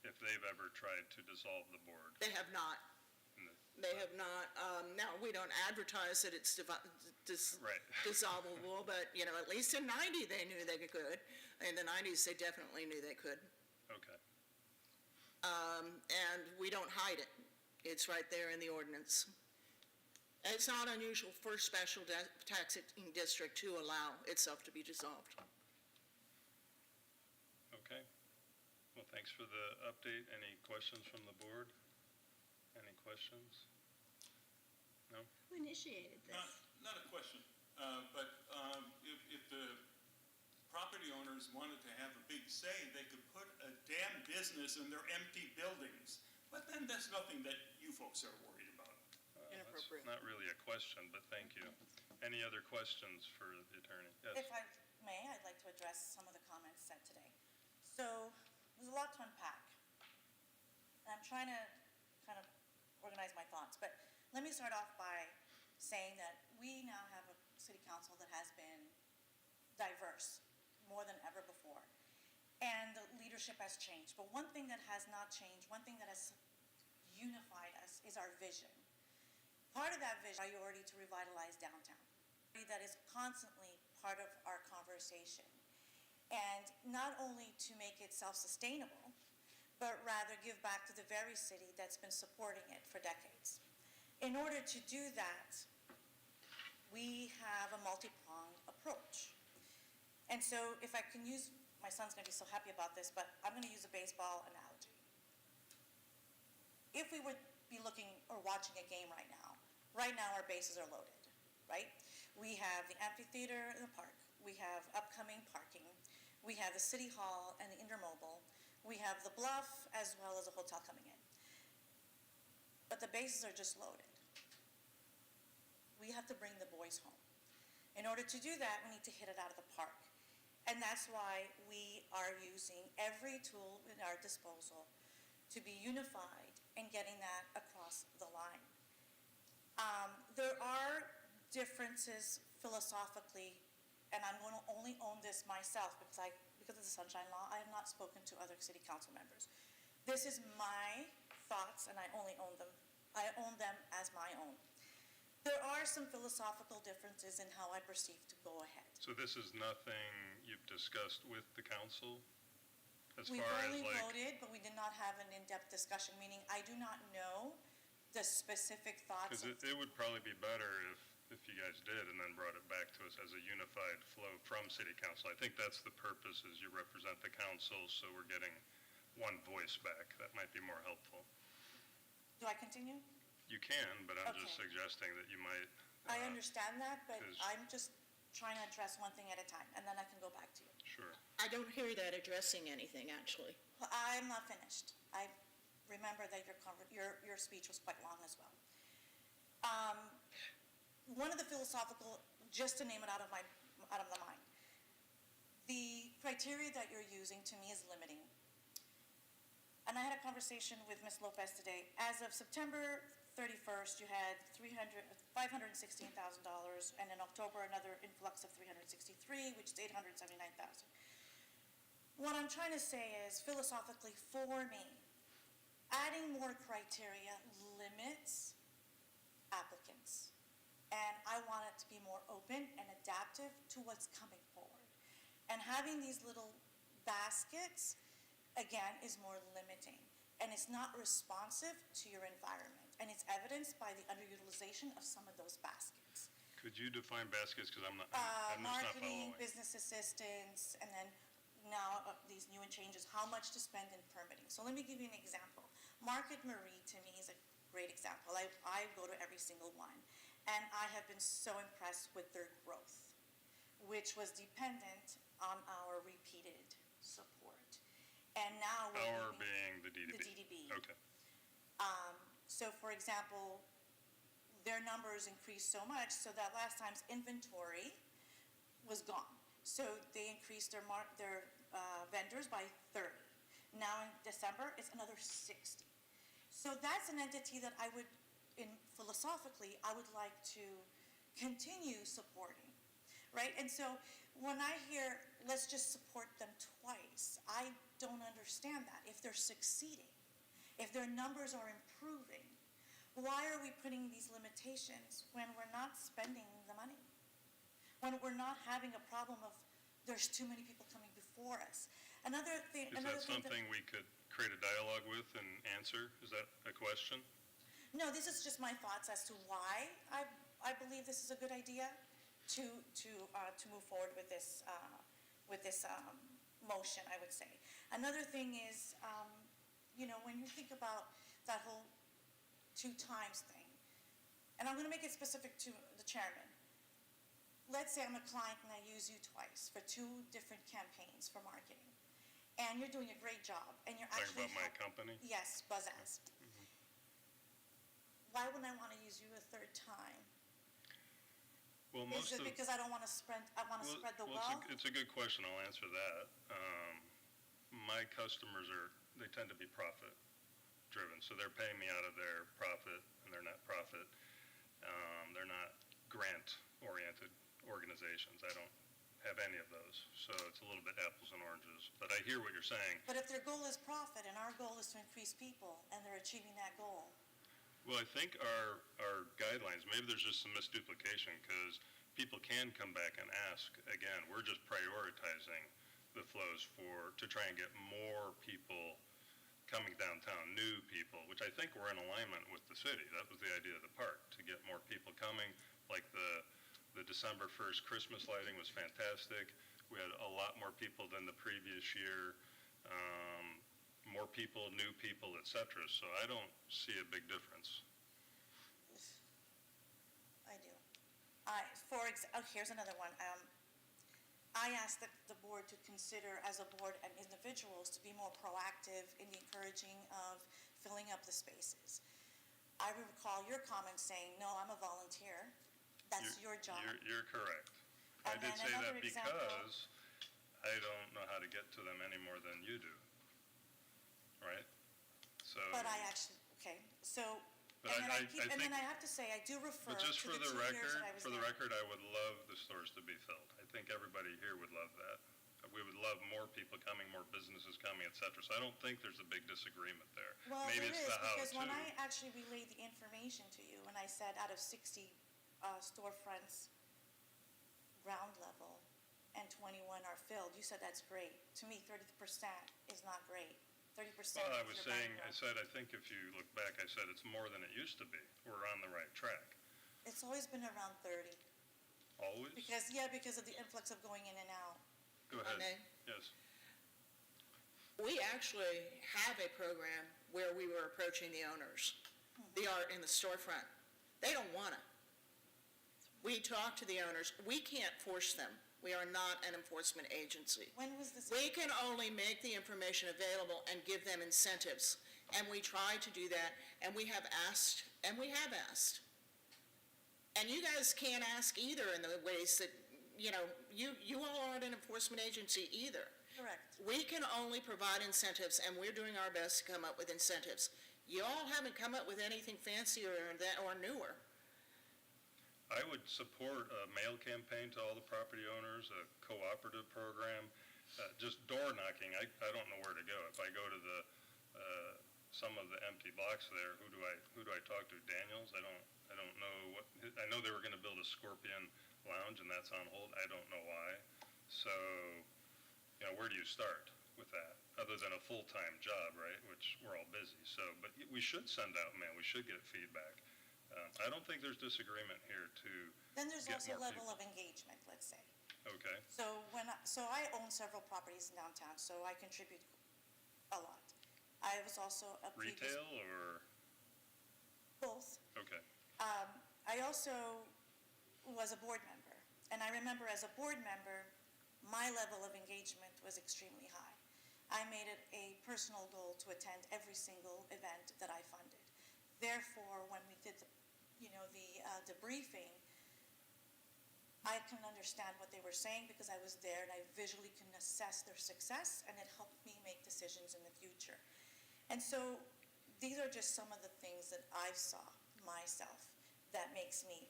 if they've ever tried to dissolve the board? They have not. They have not. Now, we don't advertise that it's Right. dissolvable, but, at least in 90, they knew they could. In the 90s, they definitely knew they could. Okay. And we don't hide it. It's right there in the ordinance. It's not unusual for a special taxing district to allow itself to be dissolved. Okay. Well, thanks for the update. Any questions from the board? Any questions? No? Who initiated this? Not a question, but if the property owners wanted to have a big say, they could put a damn business in their empty buildings. But then that's nothing that you folks are worried about. Inappropriate. That's not really a question, but thank you. Any other questions for the attorney? Yes. If I may, I'd like to address some of the comments said today. So, there's a lot to unpack. And I'm trying to kind of organize my thoughts, but let me start off by saying that we now have a city council that has been diverse more than ever before. And the leadership has changed. But one thing that has not changed, one thing that has unified us is our vision. Part of that vision is priority to revitalize downtown. That is constantly part of our conversation. And not only to make it self-sustainable, but rather give back to the very city that's been supporting it for decades. In order to do that, we have a multi-pronged approach. And so if I can use, my son's gonna be so happy about this, but I'm gonna use a baseball analogy. If we would be looking or watching a game right now our bases are loaded, right? We have the amphitheater in the park. We have upcoming parking. We have the city hall and the intermobile. We have the bluff as well as a hotel coming in. But the bases are just loaded. We have to bring the boys home. In order to do that, we need to hit it out of the park. And that's why we are using every tool at our disposal to be unified and getting that across the line. There are differences philosophically, and I'm going to only own this myself because of the Sunshine Law, I have not spoken to other city council members. This is my thoughts, and I only own them. I own them as my own. There are some philosophical differences in how I perceive to go ahead. So this is nothing you've discussed with the council? As We've far as only like, voted, but we did not have an in-depth discussion, meaning I do not know the specific thoughts. because it would probably be better if you guys did and then brought it back to us as a unified flow from city council. I think that's the purpose, is you represent the council, so we're getting one voice back. That might be more helpful. Do I continue? You can, but I'm just Okay. suggesting that you might. I understand that, but 'cause- I'm just trying to address one thing at a time, and then I can go back to you. Sure. I don't hear that addressing anything, actually. Well, I'm not finished. I remember that your speech was quite long as well. One of the philosophical, just to name it out of the mind, the criteria that you're using to me is limiting. And I had a conversation with Ms. Lopez today. As of September 31st, you had $516,000, and in October, another influx of 363, which is 879,000. What I'm trying to say is, philosophically, for me, adding more criteria limits applicants. And I want it to be more open and adaptive to what's coming forward. And having these little baskets, again, is more limiting. And it's not responsive to your environment. And it's evidenced by the underutilization of some of those baskets. Could you define baskets, because I'm just not Marketing, following. business assistance, and then now these new changes, how much to spend in permitting. So let me give you an example. Market Marie, to me, is a great example. I go to every single one, and I have been so impressed with their growth, which was dependent on our repeated support. And now we're Our moving- being the DDB. The DDB. Okay. So for example, their numbers increased so much so that last time's inventory was gone. So they increased their vendors by 30. Now in December, it's another 60. So that's an entity that I would, philosophically, I would like to continue supporting, right? And so when I hear, let's just support them twice, I don't understand that. If they're succeeding, if their numbers are improving, why are we putting these limitations when we're not spending the money? When we're not having a problem of there's too many people coming before us? Another thing. Is that something we could create a dialogue with and answer? Is that a question? No, this is just my thoughts as to why I believe this is a good idea to move forward with this motion, I would say. Another thing is, when you think about that whole 2 times thing, and I'm going to make it specific to the chairman. Let's say I'm a client and I use you twice for 2 different campaigns for marketing, and you're doing a great job, and you're Talking actually about my company? Yes, Buzzaz. Why wouldn't I want to use you a 3rd time? Well, Is it because I don't want to spread the wealth? It's a good question. I'll answer that. My customers they tend to be profit driven, so they're paying me out of their profit and their net profit. They're not grant oriented organizations. I don't have any of those, so it's a little bit apples and oranges, but I hear what you're saying. But if their goal is profit and our goal is to increase people and they're achieving that goal. Well, I think our guidelines, maybe there's just some misduplication, because people can come back and ask, again, we're just prioritizing the flows to try and get more people coming downtown, new people, which I think we're in alignment with the city. That was the idea of the park, to get more people coming. Like the December 1st Christmas lighting was fantastic. We had a lot more people than the previous year, more people, new people, et cetera. So I don't see a big difference. I do. Here's another one. I asked the board to consider, as a board and individuals, to be more proactive in the encouraging of filling up the spaces. I recall your comment saying, no, I'm a volunteer. That's your job. You're correct. I And did then say that another example- because I don't know how to get to them any more than you do, right? So, But I actually, okay, so, But and then I and then think- I have to say, I do refer but to just the for the 2 years record, that I was for the there. record, I would love the stores to be filled. I think everybody here would love that. We would love more people coming, more businesses coming, et cetera. So I don't think there's a big disagreement there. Well, Maybe there it's is, the how because when to. I actually relayed the information to you, and I said out of 60 storefronts, ground level, and 21 are filled, you said that's great. To me, 30% is not great. 30% Well, I is was your saying, background. I said, I think if you look back, I said it's more than it used to be. We're on the right track. It's always been around 30, Always? because of the influx of going in and out. Go ahead. may? Yes. We actually have a program where we were approaching the owners, the art in the storefront. They don't want it. We talk to the owners. We can't force them. We are not an enforcement agency. When was this? We can only make the information available and give them incentives. And we try to do that, and we have asked, and we have asked. And you guys can't ask either in the ways that, you all aren't an enforcement agency either. Correct. We can only provide incentives, and we're doing our best to come up with incentives. You all haven't come up with anything fancier or newer. I would support a mail campaign to all the property owners, a cooperative program, just door knocking. I don't know where to go. If I go to some of the empty blocks there, who do I talk to? Daniels? I don't know what. I know they were going to build a Scorpion Lounge, and that's on hold. I don't know why. So, where do you start with that? Other than a full-time job, right? Which we're all busy. So, but we should send out mail. We should get feedback. I don't think there's disagreement here to Then there's get also more level people. of engagement, let's say. Okay. So I own several properties in downtown, so I contribute a lot. I was also a previous. Retail or? Both. Okay. I also was a board member, and I remember as a board member, my level of engagement was extremely high. I made it a personal goal to attend every single event that I funded. Therefore, when we did the debriefing, I can understand what they were saying because I was there and I visually can assess their success, and it helped me make decisions in the future. And so these are just some of the things that I saw myself that makes me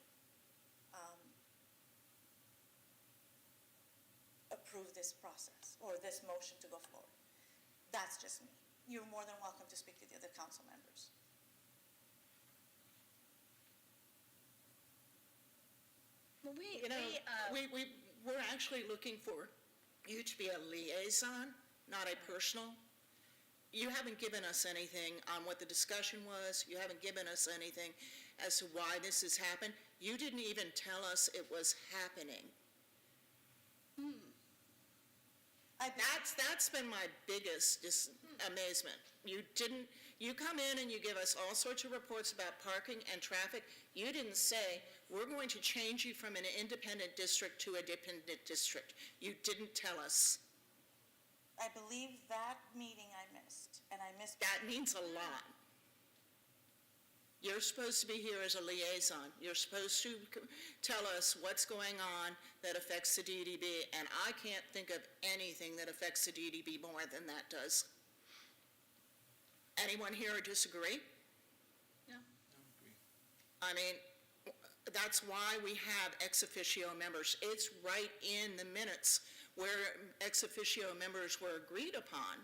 approve this process or this motion to go forward. That's just me. You're more than welcome to speak to the other council members. Well, We're actually looking for you to be a liaison, not a personal. You haven't given us anything on what the discussion was. You haven't given us anything as to why this has happened. You didn't even tell us it was happening. That's been my biggest amazement. You come in and you give us all sorts of reports about parking and traffic. You didn't say, we're going to change you from an independent district to a dependent district. You didn't tell us. I believe that meeting I missed, and I missed. That means a lot. You're supposed to be here as a liaison. You're supposed to tell us what's going on that affects the DDB, and I can't think of anything that affects the DDB more than that does. Anyone here disagree? No. I mean, that's why we have ex officio members. It's right in the minutes where ex officio members were agreed upon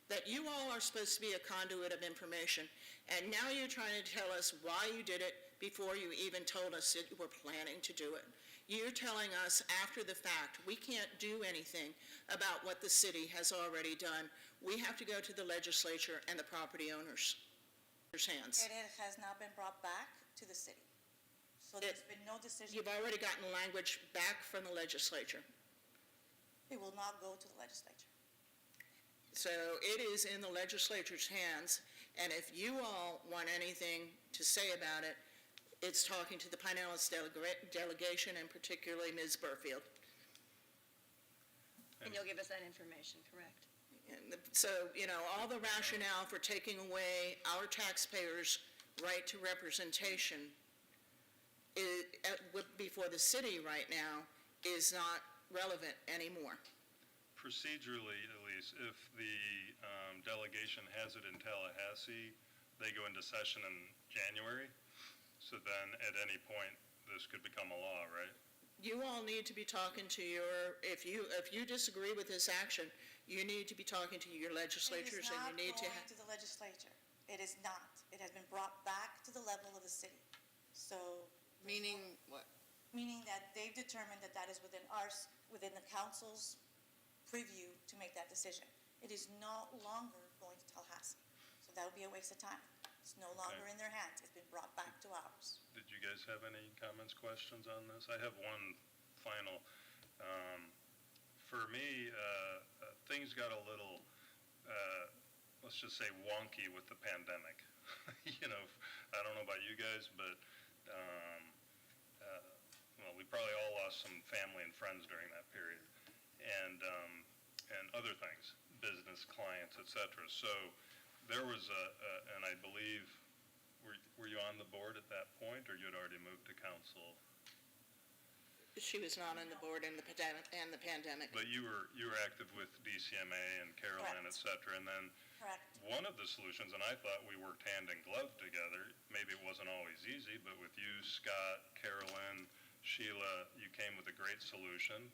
that you all are supposed to be a conduit of information. And now you're trying to tell us why you did it before you even told us that you were planning to do it. You're telling us after the fact. We can't do anything about what the city has already done. We have to go to the legislature and the property owners' hands. It has now been brought back to the city. So there's been no decision. You've already gotten language back from the legislature. It will not go to the legislature. So it is in the legislature's hands, and if you all want anything to say about it, it's talking to the Pinellas delegation, and particularly Ms. Burfield. And you'll give us that information, correct? So, all the rationale for taking away our taxpayers' right to representation before the city right now is not relevant anymore. Procedurally, at least, if the delegation has it in Tallahassee, they go into session in January. So then, at any point, this could become a law, right? You all need to be talking to if you disagree with this action, you need to be talking to your legislatures, and you need to. It is not going to the legislature. It is not. It has been brought back to the level of the city. So. Meaning what? Meaning that they've determined that that is within the council's preview to make that decision. It is no longer going to Tallahassee. So that would be a waste of time. It's no longer in their hands. It's been brought back to ours. Did you guys have any comments, questions on this? I have one final. For me, things got a little, let's just say, wonky with the pandemic. I don't know about you guys, but well, we probably all lost some family and friends during that period, and other things, business, clients, etc. So there was and I believe, were you on the board at that point, or you had already moved to council? She was not on the board in the pandemic. But you were active with DCMA and Caroline, et cetera, and then Correct. one of the solutions, and I thought we worked hand in glove together, maybe it wasn't always easy, but with you, Scott, Carolyn, Sheila, you came with a great solution.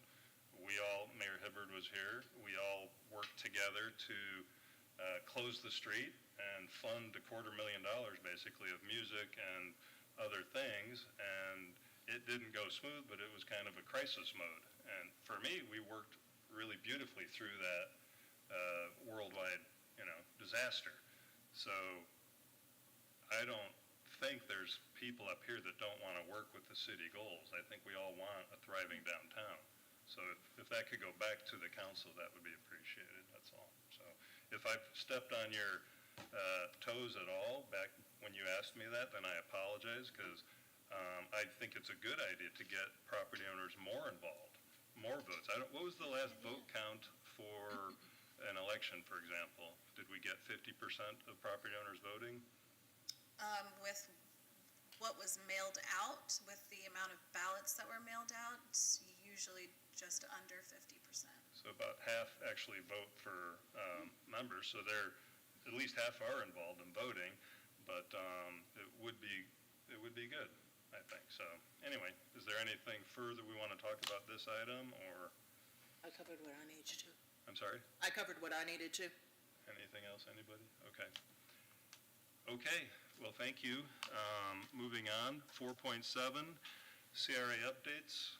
Mayor Hibbard was here, we all worked together to close the street and fund $250,000 basically of music and other things, and it didn't go smooth, but it was kind of a crisis mode. And for me, we worked really beautifully through that worldwide, disaster. So I don't think there's people up here that don't want to work with the city goals. I think we all want a thriving downtown. So if that could go back to the council, that would be appreciated, that's all. So if I've stepped on your toes at all back when you asked me that, then I apologize, because I think it's a good idea to get property owners more involved, more votes. What was the last vote count for an election, for example? Did we get 50% of property owners voting? With what was mailed out, with the amount of ballots that were mailed out, it's usually just under 50%. So about half actually vote for members, so they're, at least half are involved in voting, but it would be good, I think. So anyway, is there anything further we want to talk about this item, or? I covered what I needed to. I'm sorry? I covered what I needed to. Anything else, anybody? Okay. Okay, well, thank you. Moving on, 4.7, CRA updates.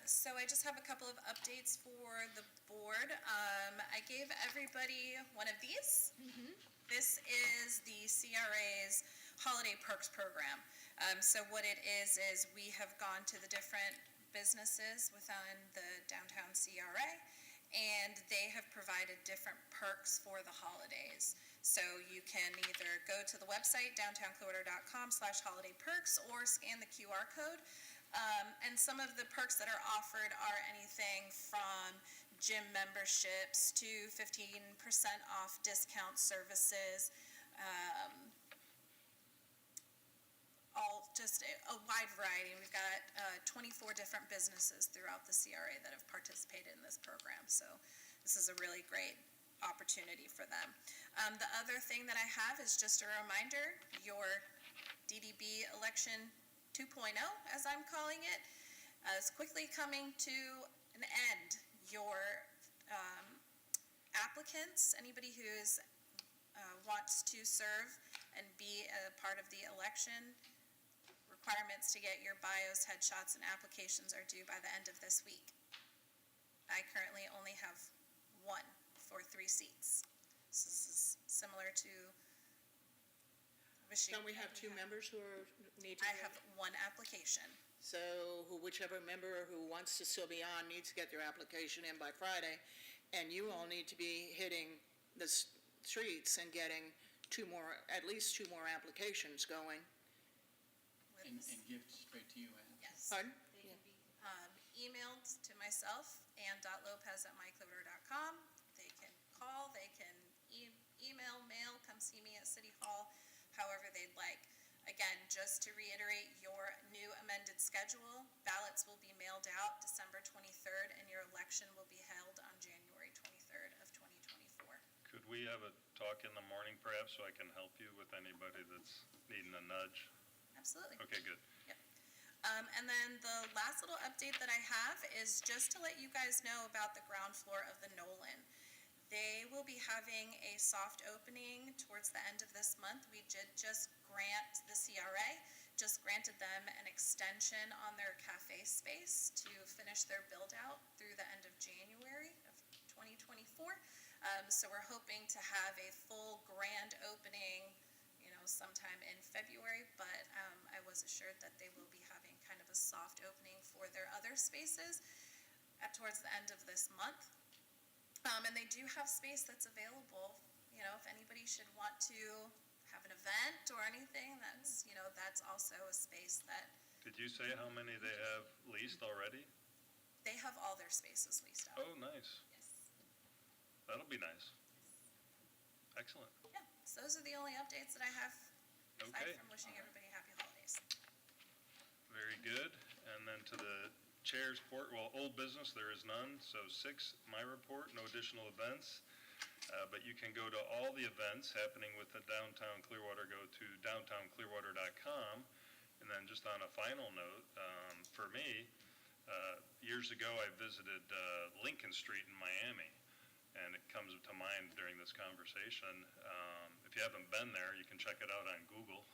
So I just have a couple of updates for the board. I gave everybody one of these. This is the CRA's Holiday Perks Program. So what it is we have gone to the different businesses within the downtown CRA, and they have provided different perks for the holidays. So you can either go to the website, downtownclearwater.com/holidayperks, or scan the QR code. And some of the perks that are offered are anything from gym memberships to 15% off discount services, all just a wide variety. We've got 24 different businesses throughout the CRA that have participated in this program, so this is a really great opportunity for them. The other thing that I have is just a reminder, your DDB election 2.0, as I'm calling it, is quickly coming to an end. Your applicants, anybody who wants to serve and be a part of the election, requirements to get your bios, headshots, and applications are due by the end of this week. I currently only have one for 3 seats. So this is similar to wishing. Don't we have two members who need to? I have one application. So whichever member who wants to still be on needs to get their application in by Friday, and you all need to be hitting the streets and getting at least two more applications going. with And this. give straight to you, Ann. Yes. Pardon? They can be, Emailed to myself, ann.lopez@myclearwater.com. They can call, they can email, mail, come see me at City Hall, however they'd like. Again, just to reiterate your new amended schedule, ballots will be mailed out December 23rd, and your election will be held on January 23rd of 2024. Could we have a talk in the morning perhaps, so I can help you with anybody that's needing a nudge? Absolutely. Okay, good. And then the last little update that I have is just to let you guys know about the ground floor of the Nolan. They will be having a soft opening towards the end of this month. We did just grant the CRA, just granted them an extension on their cafe space to finish their build-out through the end of January of 2024. So we're hoping to have a full grand opening, sometime in February, but I was assured that they will be having kind of a soft opening for their other spaces towards the end of this month. And they do have space that's available, if anybody should want to have an event or anything, that's also a space that Did you say how many they have leased already? they have all their spaces leased out. Oh, nice. Yes. That'll be nice. Excellent. Yeah, so those are the only updates that I have, aside Okay. from wishing everybody happy holidays. Very good. And then to the chair's report, old business, there is none. So 6, my report, no additional events. But you can go to all the events happening with the Downtown Clearwater. Go to downtownclearwater.com. And then just on a final note, for me, years ago I visited Lincoln Street in Miami. And it comes to mind during this conversation. If you haven't been there, you can check it out on Google,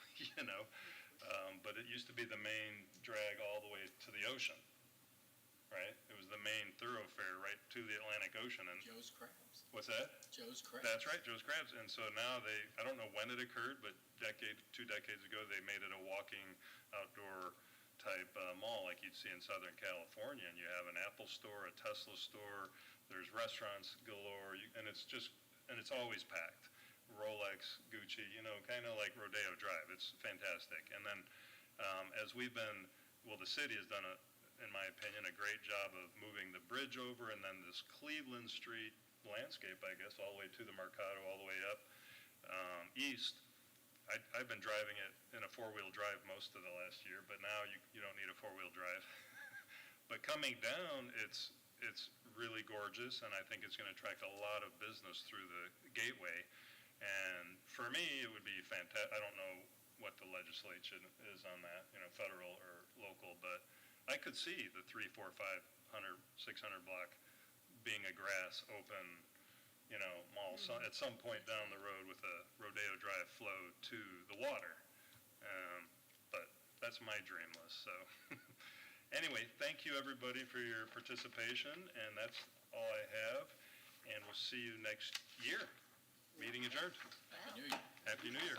But it used to be the main drag all the way to the ocean, right? It was the main thoroughfare right to the Atlantic Ocean. And Joe's Crabs. what's that? Joe's Crabs. That's right, Joe's Crabs. And so now I don't know when it occurred, but 2 decades ago, they made it a walking outdoor type mall like you'd see in Southern California. And you have an Apple store, a Tesla store, there's restaurants galore, and it's always packed. Rolex, Gucci, kind of like Rodeo Drive. It's fantastic. And then as the city has done, in my opinion, a great job of moving the bridge over, and then this Cleveland Street landscape, I guess, all the way to the Mercado, all the way up east. I've been driving it in a 4-wheel drive most of the last year, but now you don't need a 4-wheel drive. But coming down, it's really gorgeous, and I think it's going to attract a lot of business through the gateway. And for me, it would be fantastic. I don't know what the legislation is on that, federal or local, but I could see the 300, 400, 500, 600 block being a grass open, mall at some point down the road with a Rodeo Drive flow to the water. But that's my dream list. So anyway, thank you everybody for your participation, and that's all I have. And we'll see you next year. Meeting adjourned. Happy New Year. Happy New Year.